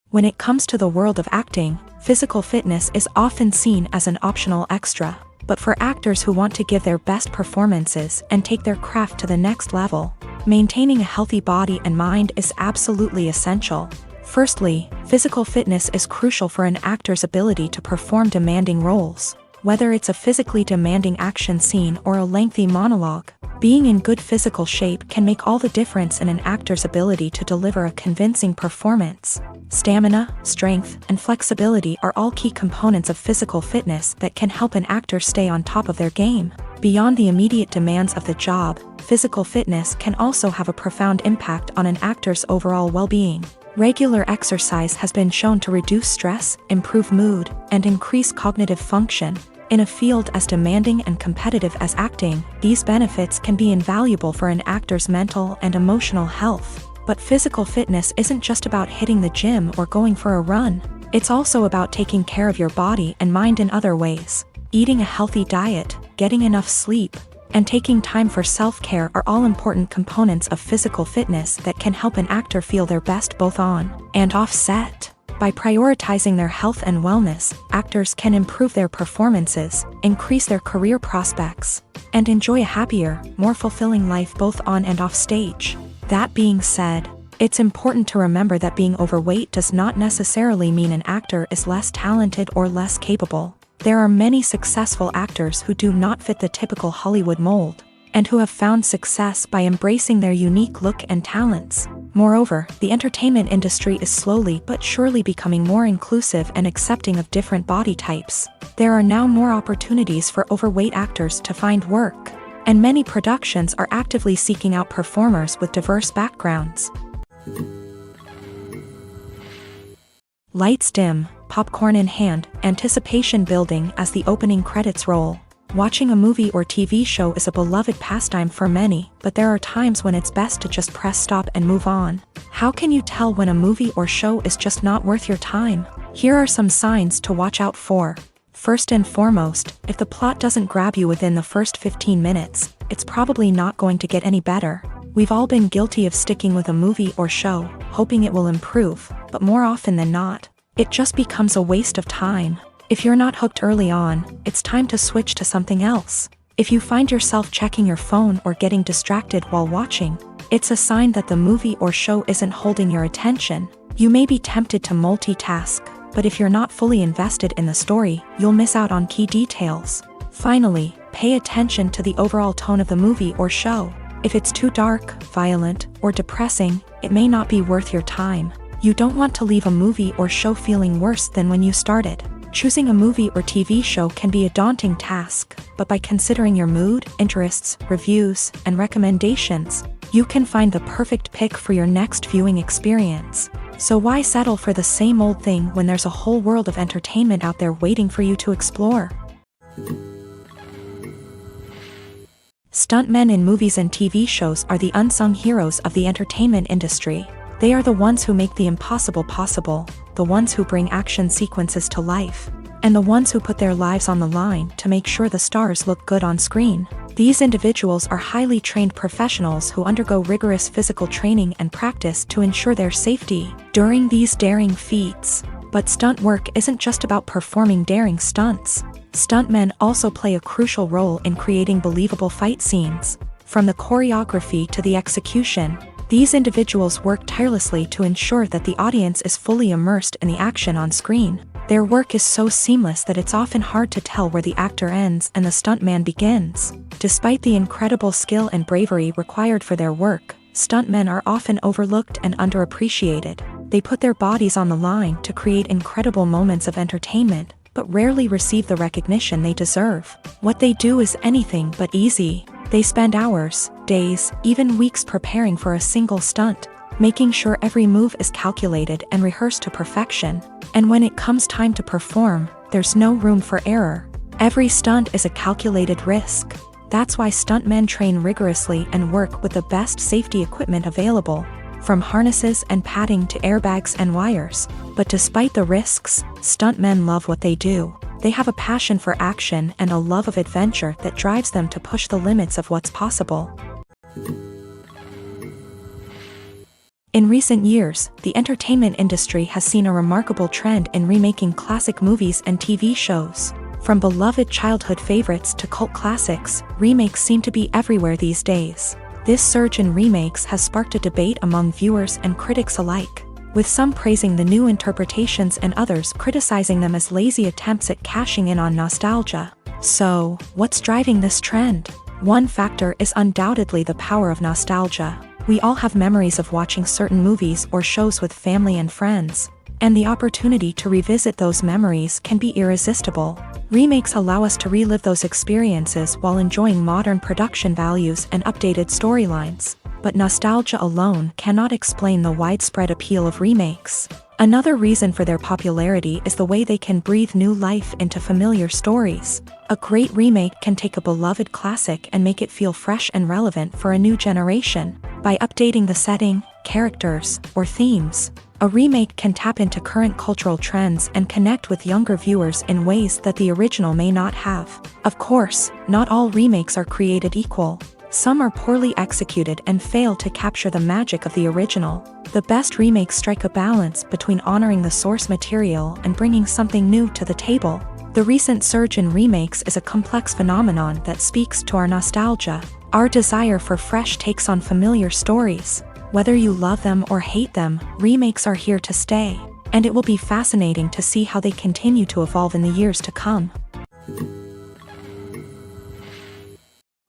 When it comes to the world of acting, physical fitness is often seen as an optional extra. But for actors who want to give their best performances and take their craft to the next level, maintaining a healthy body and mind is absolutely essential. Firstly, physical fitness is crucial for an actor's ability to perform demanding roles. Whether it's a physically demanding action scene or a lengthy monologue, being in good physical shape can make all the difference in an actor's ability to deliver a convincing performance. Stamina, strength, and flexibility are all key components of physical fitness that can help an actor stay on top of their game. Beyond the immediate demands of the job, physical fitness can also have a profound impact on an actor's overall well-being. Regular exercise has been shown to reduce stress, improve mood, and increase cognitive function. In a field as demanding and competitive as acting, these benefits can be invaluable for an actor's mental and emotional health. But physical fitness isn't just about hitting the gym or going for a run. It's also about taking care of your body and mind in other ways. Eating a healthy diet, getting enough sleep, and taking time for self-care are all important components of physical fitness that can help an actor feel their best both on and off set. By prioritizing their health and wellness, actors can improve their performances, increase their career prospects, and enjoy a happier, more fulfilling life both on and off stage. That being said, it's important to remember that being overweight does not necessarily mean an actor is less talented or less capable. There are many successful actors who do not fit the typical Hollywood mold, and who have found success by embracing their unique look and talents. Moreover, the entertainment industry is slowly but surely becoming more inclusive and accepting of different body types. There are now more opportunities for overweight actors to find work, and many productions are actively seeking out performers with diverse backgrounds. Lights dim, popcorn in hand, anticipation building as the opening credits roll. Watching a movie or TV show is a beloved pastime for many, but there are times when it's best to just press stop and move on. How can you tell when a movie or show is just not worth your time? Here are some signs to watch out for. First and foremost, if the plot doesn't grab you within the first 15 minutes, it's probably not going to get any better. We've all been guilty of sticking with a movie or show, hoping it will improve, but more often than not, it just becomes a waste of time. If you're not hooked early on, it's time to switch to something else. If you find yourself checking your phone or getting distracted while watching, it's a sign that the movie or show isn't holding your attention. You may be tempted to multitask, but if you're not fully invested in the story, you'll miss out on key details. Finally, pay attention to the overall tone of the movie or show. If it's too dark, violent, or depressing, it may not be worth your time. You don't want to leave a movie or show feeling worse than when you started. Choosing a movie or TV show can be a daunting task, but by considering your mood, interests, reviews, and recommendations, you can find the perfect pick for your next viewing experience. So why settle for the same old thing when there's a whole world of entertainment out there waiting for you to explore? Stuntmen in movies and TV shows are the unsung heroes of the entertainment industry. They are the ones who make the impossible possible, the ones who bring action sequences to life, and the ones who put their lives on the line to make sure the stars look good on screen. These individuals are highly trained professionals who undergo rigorous physical training and practice to ensure their safety. During these daring feats, But stunt work isn't just about performing daring stunts. Stuntmen also play a crucial role in creating believable fight scenes. From the choreography to the execution, these individuals work tirelessly to ensure that the audience is fully immersed in the action on screen. Their work is so seamless that it's often hard to tell where the actor ends and the stuntman begins. Despite the incredible skill and bravery required for their work, stuntmen are often overlooked and underappreciated. They put their bodies on the line to create incredible moments of entertainment, but rarely receive the recognition they deserve. What they do is anything but easy. They spend hours, days, even weeks preparing for a single stunt, making sure every move is calculated and rehearsed to perfection. And when it comes time to perform, there's no room for error. Every stunt is a calculated risk. That's why stuntmen train rigorously and work with the best safety equipment available, from harnesses and padding to airbags and wires. But despite the risks, stuntmen love what they do. They have a passion for action and a love of adventure that drives them to push the limits of what's possible. In recent years, the entertainment industry has seen a remarkable trend in remaking classic movies and TV shows. From beloved childhood favorites to cult classics, remakes seem to be everywhere these days. This surge in remakes has sparked a debate among viewers and critics alike, with some praising the new interpretations and others criticizing them as lazy attempts at cashing in on nostalgia. So, what's driving this trend? One factor is undoubtedly the power of nostalgia. We all have memories of watching certain movies or shows with family and friends, and the opportunity to revisit those memories can be irresistible. Remakes allow us to relive those experiences while enjoying modern production values and updated storylines. But nostalgia alone cannot explain the widespread appeal of remakes. Another reason for their popularity is the way they can breathe new life into familiar stories. A great remake can take a beloved classic and make it feel fresh and relevant for a new generation. By updating the setting, characters, or themes, a remake can tap into current cultural trends and connect with younger viewers in ways that the original may not have. Of course, not all remakes are created equal. Some are poorly executed and fail to capture the magic of the original. The best remakes strike a balance between honoring the source material and bringing something new to the table. The recent surge in remakes is a complex phenomenon that speaks to our nostalgia, our desire for fresh takes on familiar stories. Whether you love them or hate them, remakes are here to stay, and it will be fascinating to see how they continue to evolve in the years to come.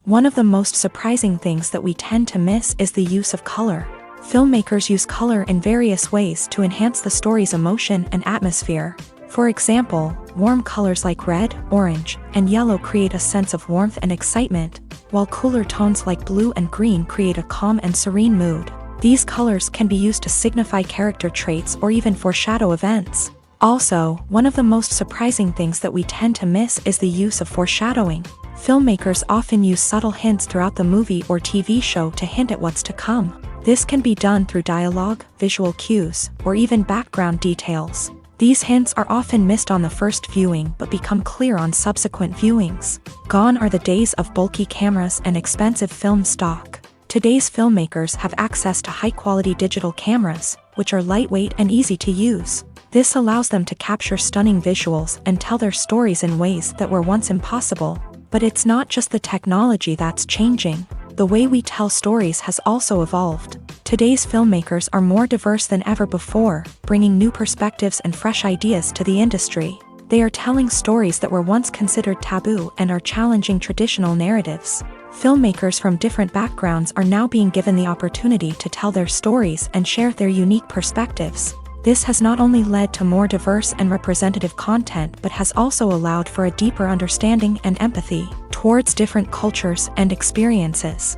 One of the most surprising things that we tend to miss is the use of color. Filmmakers use color in various ways to enhance the story's emotion and atmosphere. For example, warm colors like red, orange, and yellow create a sense of warmth and excitement, while cooler tones like blue and green create a calm and serene mood. These colors can be used to signify character traits or even foreshadow events. Also, one of the most surprising things that we tend to miss is the use of foreshadowing. Filmmakers often use subtle hints throughout the movie or TV show to hint at what's to come. This can be done through dialogue, visual cues, or even background details. These hints are often missed on the first viewing but become clear on subsequent viewings. Gone are the days of bulky cameras and expensive film stock. Today's filmmakers have access to high-quality digital cameras, which are lightweight and easy to use. This allows them to capture stunning visuals and tell their stories in ways that were once impossible. But it's not just the technology that's changing. The way we tell stories has also evolved. Today's filmmakers are more diverse than ever before, bringing new perspectives and fresh ideas to the industry. They are telling stories that were once considered taboo and are challenging traditional narratives. Filmmakers from different backgrounds are now being given the opportunity to tell their stories and share their unique perspectives. This has not only led to more diverse and representative content but has also allowed for a deeper understanding and empathy towards different cultures and experiences.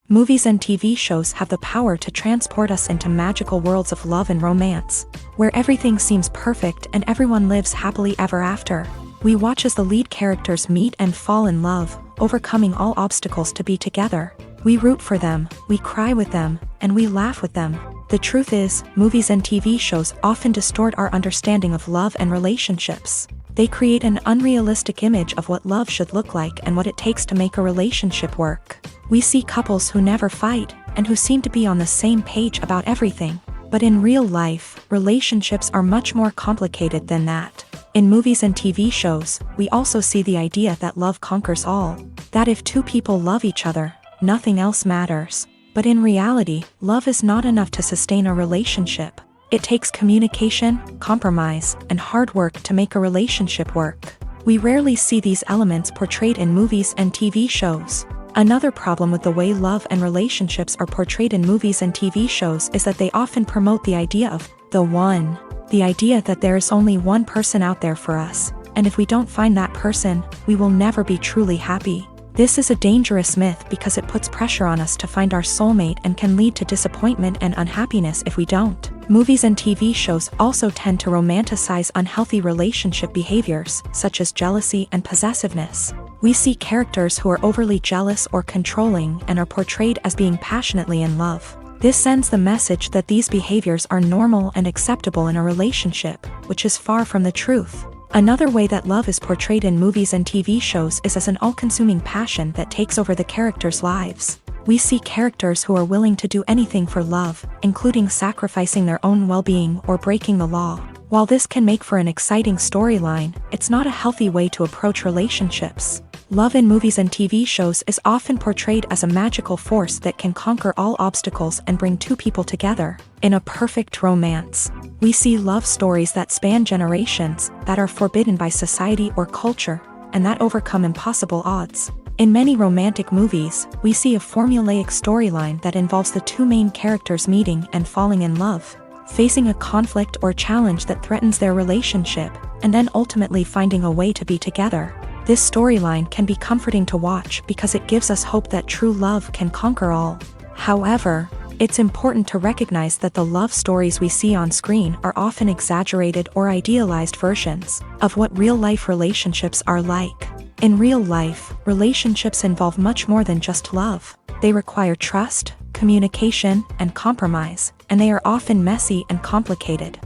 Movies and TV shows have the power to transport us into magical worlds of love and romance, where everything seems perfect and everyone lives happily ever after. We watch as the lead characters meet and fall in love, overcoming all obstacles to be together. We root for them, we cry with them, and we laugh with them. The truth is, movies and TV shows often distort our understanding of love and relationships. They create an unrealistic image of what love should look like and what it takes to make a relationship work. We see couples who never fight, and who seem to be on the same page about everything. But in real life, relationships are much more complicated than that. In movies and TV shows, we also see the idea that love conquers all. That if two people love each other, nothing else matters. But in reality, love is not enough to sustain a relationship. It takes communication, compromise, and hard work to make a relationship work. We rarely see these elements portrayed in movies and TV shows. Another problem with the way love and relationships are portrayed in movies and TV shows is that they often promote the idea of the one. The idea that there is only one person out there for us, and if we don't find that person, we will never be truly happy. This is a dangerous myth because it puts pressure on us to find our soulmate and can lead to disappointment and unhappiness if we don't. Movies and TV shows also tend to romanticize unhealthy relationship behaviors, such as jealousy and possessiveness. We see characters who are overly jealous or controlling and are portrayed as being passionately in love. This sends the message that these behaviors are normal and acceptable in a relationship, which is far from the truth. Another way that love is portrayed in movies and TV shows is as an all-consuming passion that takes over the characters' lives. We see characters who are willing to do anything for love, including sacrificing their own well-being or breaking the law. While this can make for an exciting storyline, it's not a healthy way to approach relationships. Love in movies and TV shows is often portrayed as a magical force that can conquer all obstacles and bring two people together. In a perfect romance, we see love stories that span generations, that are forbidden by society or culture, and that overcome impossible odds. In many romantic movies, we see a formulaic storyline that involves the two main characters meeting and falling in love, facing a conflict or challenge that threatens their relationship, and then ultimately finding a way to be together. This storyline can be comforting to watch because it gives us hope that true love can conquer all. However, it's important to recognize that the love stories we see on screen are often exaggerated or idealized versions of what real-life relationships are like. In real life, relationships involve much more than just love. They require trust, communication, and compromise, and they are often messy and complicated.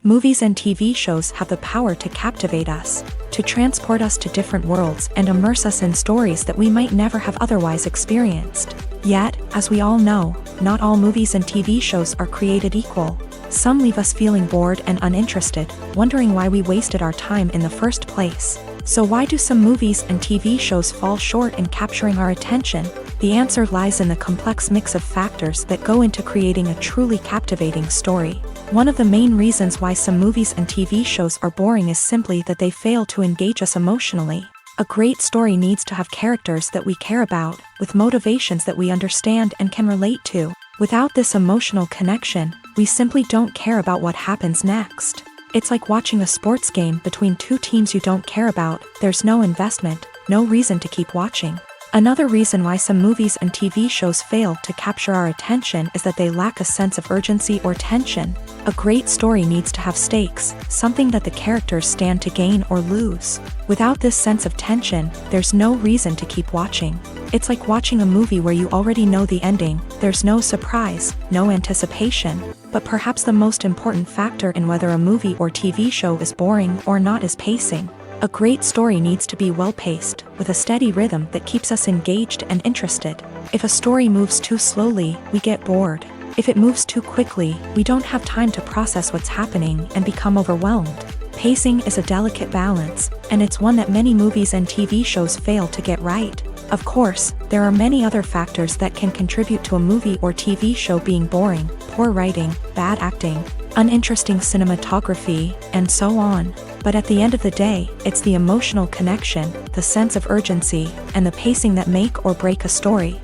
Movies and TV shows have the power to captivate us, to transport us to different worlds and immerse us in stories that we might never have otherwise experienced. Yet, as we all know, not all movies and TV shows are created equal. Some leave us feeling bored and uninterested, wondering why we wasted our time in the first place. So why do some movies and TV shows fall short in capturing our attention? The answer lies in the complex mix of factors that go into creating a truly captivating story. One of the main reasons why some movies and TV shows are boring is simply that they fail to engage us emotionally. A great story needs to have characters that we care about, with motivations that we understand and can relate to. Without this emotional connection, we simply don't care about what happens next. It's like watching a sports game between two teams you don't care about. There's no investment, no reason to keep watching. Another reason why some movies and TV shows fail to capture our attention is that they lack a sense of urgency or tension. A great story needs to have stakes, something that the characters stand to gain or lose. Without this sense of tension, there's no reason to keep watching. It's like watching a movie where you already know the ending. There's no surprise, no anticipation. But perhaps the most important factor in whether a movie or TV show is boring or not is pacing. A great story needs to be well-paced, with a steady rhythm that keeps us engaged and interested. If a story moves too slowly, we get bored. If it moves too quickly, we don't have time to process what's happening and become overwhelmed. Pacing is a delicate balance, and it's one that many movies and TV shows fail to get right. Of course, there are many other factors that can contribute to a movie or TV show being boring: poor writing, bad acting, uninteresting cinematography, and so on. But at the end of the day, it's the emotional connection, the sense of urgency, and the pacing that make or break a story.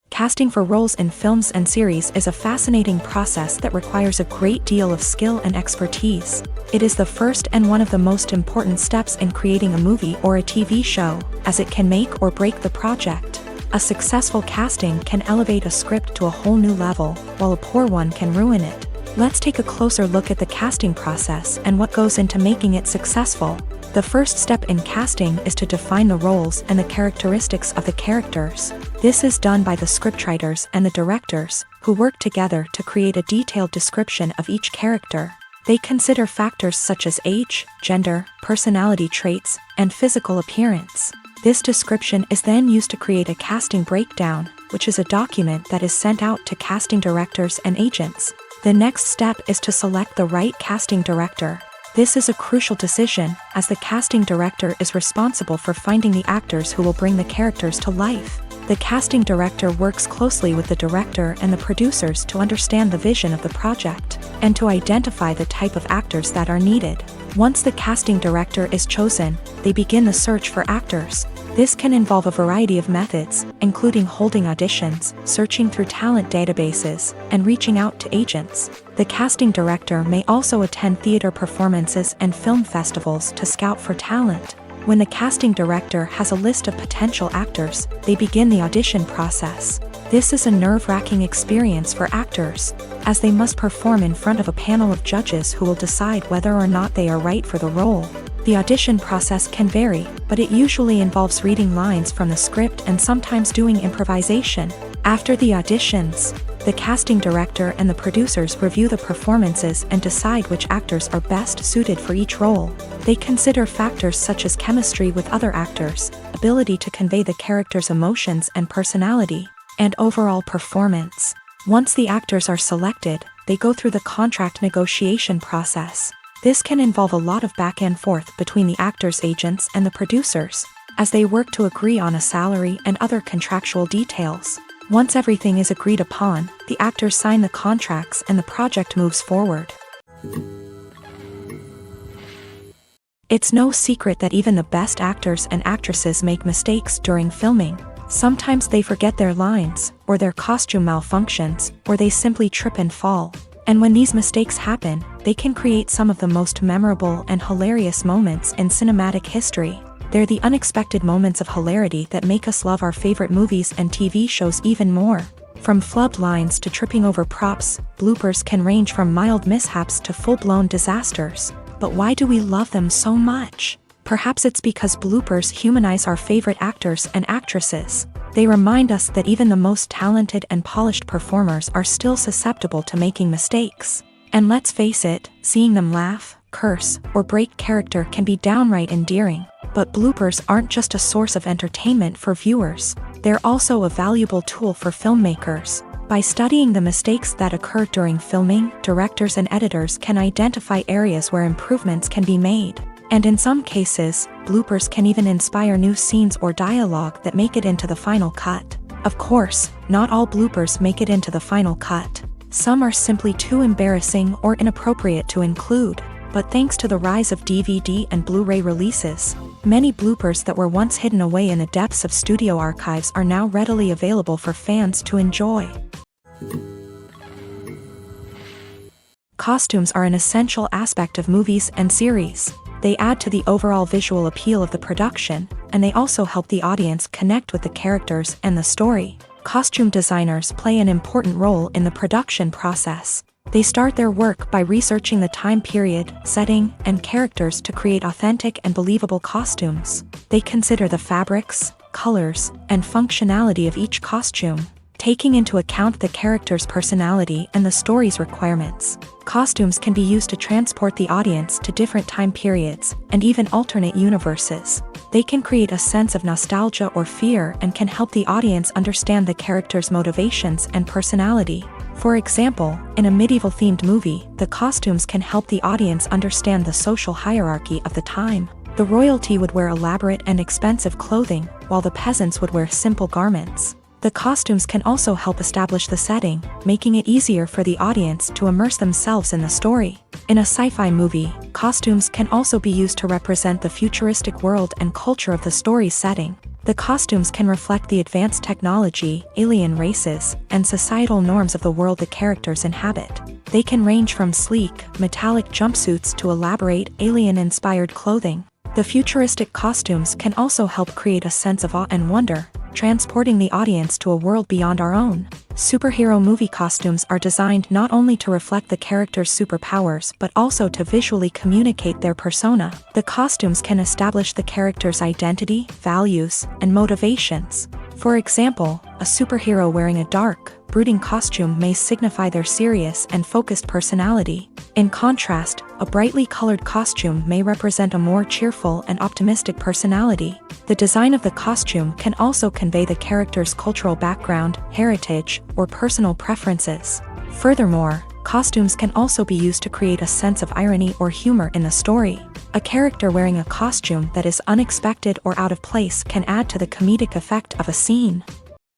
Casting for roles in films and series is a fascinating process that requires a great deal of skill and expertise. It is the first and one of the most important steps in creating a movie or a TV show, as it can make or break the project. A successful casting can elevate a script to a whole new level, while a poor one can ruin it. Let's take a closer look at the casting process and what goes into making it successful. The first step in casting is to define the roles and the characteristics of the characters. This is done by the scriptwriters and the directors, who work together to create a detailed description of each character. They consider factors such as age, gender, personality traits, and physical appearance. This description is then used to create a casting breakdown, which is a document that is sent out to casting directors and agents. The next step is to select the right casting director. This is a crucial decision, as the casting director is responsible for finding the actors who will bring the characters to life. The casting director works closely with the director and the producers to understand the vision of the project, and to identify the type of actors that are needed. Once the casting director is chosen, they begin the search for actors. This can involve a variety of methods, including holding auditions, searching through talent databases, and reaching out to agents. The casting director may also attend theater performances and film festivals to scout for talent. When the casting director has a list of potential actors, they begin the audition process. This is a nerve-wracking experience for actors, as they must perform in front of a panel of judges who will decide whether or not they are right for the role. The audition process can vary, but it usually involves reading lines from the script and sometimes doing improvisation. After the auditions, the casting director and the producers review the performances and decide which actors are best suited for each role. They consider factors such as chemistry with other actors, ability to convey the character's emotions and personality, and overall performance. Once the actors are selected, they go through the contract negotiation process. This can involve a lot of back and forth between the actors' agents and the producers, as they work to agree on a salary and other contractual details. Once everything is agreed upon, the actors sign the contracts and the project moves forward. It's no secret that even the best actors and actresses make mistakes during filming. Sometimes they forget their lines, or their costume malfunctions, or they simply trip and fall. And when these mistakes happen, they can create some of the most memorable and hilarious moments in cinematic history. They're the unexpected moments of hilarity that make us love our favorite movies and TV shows even more. From flubbed lines to tripping over props, bloopers can range from mild mishaps to full-blown disasters. But why do we love them so much? Perhaps it's because bloopers humanize our favorite actors and actresses. They remind us that even the most talented and polished performers are still susceptible to making mistakes. And let's face it, seeing them laugh, curse, or break character can be downright endearing. But bloopers aren't just a source of entertainment for viewers. They're also a valuable tool for filmmakers. By studying the mistakes that occur during filming, directors and editors can identify areas where improvements can be made. And in some cases, bloopers can even inspire new scenes or dialogue that make it into the final cut. Of course, not all bloopers make it into the final cut. Some are simply too embarrassing or inappropriate to include. But thanks to the rise of DVD and Blu-ray releases, many bloopers that were once hidden away in the depths of studio archives are now readily available for fans to enjoy. Costumes are an essential aspect of movies and series. They add to the overall visual appeal of the production, and they also help the audience connect with the characters and the story. Costume designers play an important role in the production process. They start their work by researching the time period, setting, and characters to create authentic and believable costumes. They consider the fabrics, colors, and functionality of each costume, taking into account the character's personality and the story's requirements. Costumes can be used to transport the audience to different time periods, and even alternate universes. They can create a sense of nostalgia or fear and can help the audience understand the character's motivations and personality. For example, in a medieval-themed movie, the costumes can help the audience understand the social hierarchy of the time. The royalty would wear elaborate and expensive clothing, while the peasants would wear simple garments. The costumes can also help establish the setting, making it easier for the audience to immerse themselves in the story. In a sci-fi movie, costumes can also be used to represent the futuristic world and culture of the story's setting. The costumes can reflect the advanced technology, alien races, and societal norms of the world the characters inhabit. They can range from sleek, metallic jumpsuits to elaborate, alien-inspired clothing. The futuristic costumes can also help create a sense of awe and wonder, transporting the audience to a world beyond our own. Superhero movie costumes are designed not only to reflect the character's superpowers but also to visually communicate their persona. The costumes can establish the character's identity, values, and motivations. For example, a superhero wearing a dark, brooding costume may signify their serious and focused personality, In contrast, a brightly colored costume may represent a more cheerful and optimistic personality. The design of the costume can also convey the character's cultural background, heritage, or personal preferences. Furthermore, costumes can also be used to create a sense of irony or humor in the story. A character wearing a costume that is unexpected or out of place can add to the comedic effect of a scene.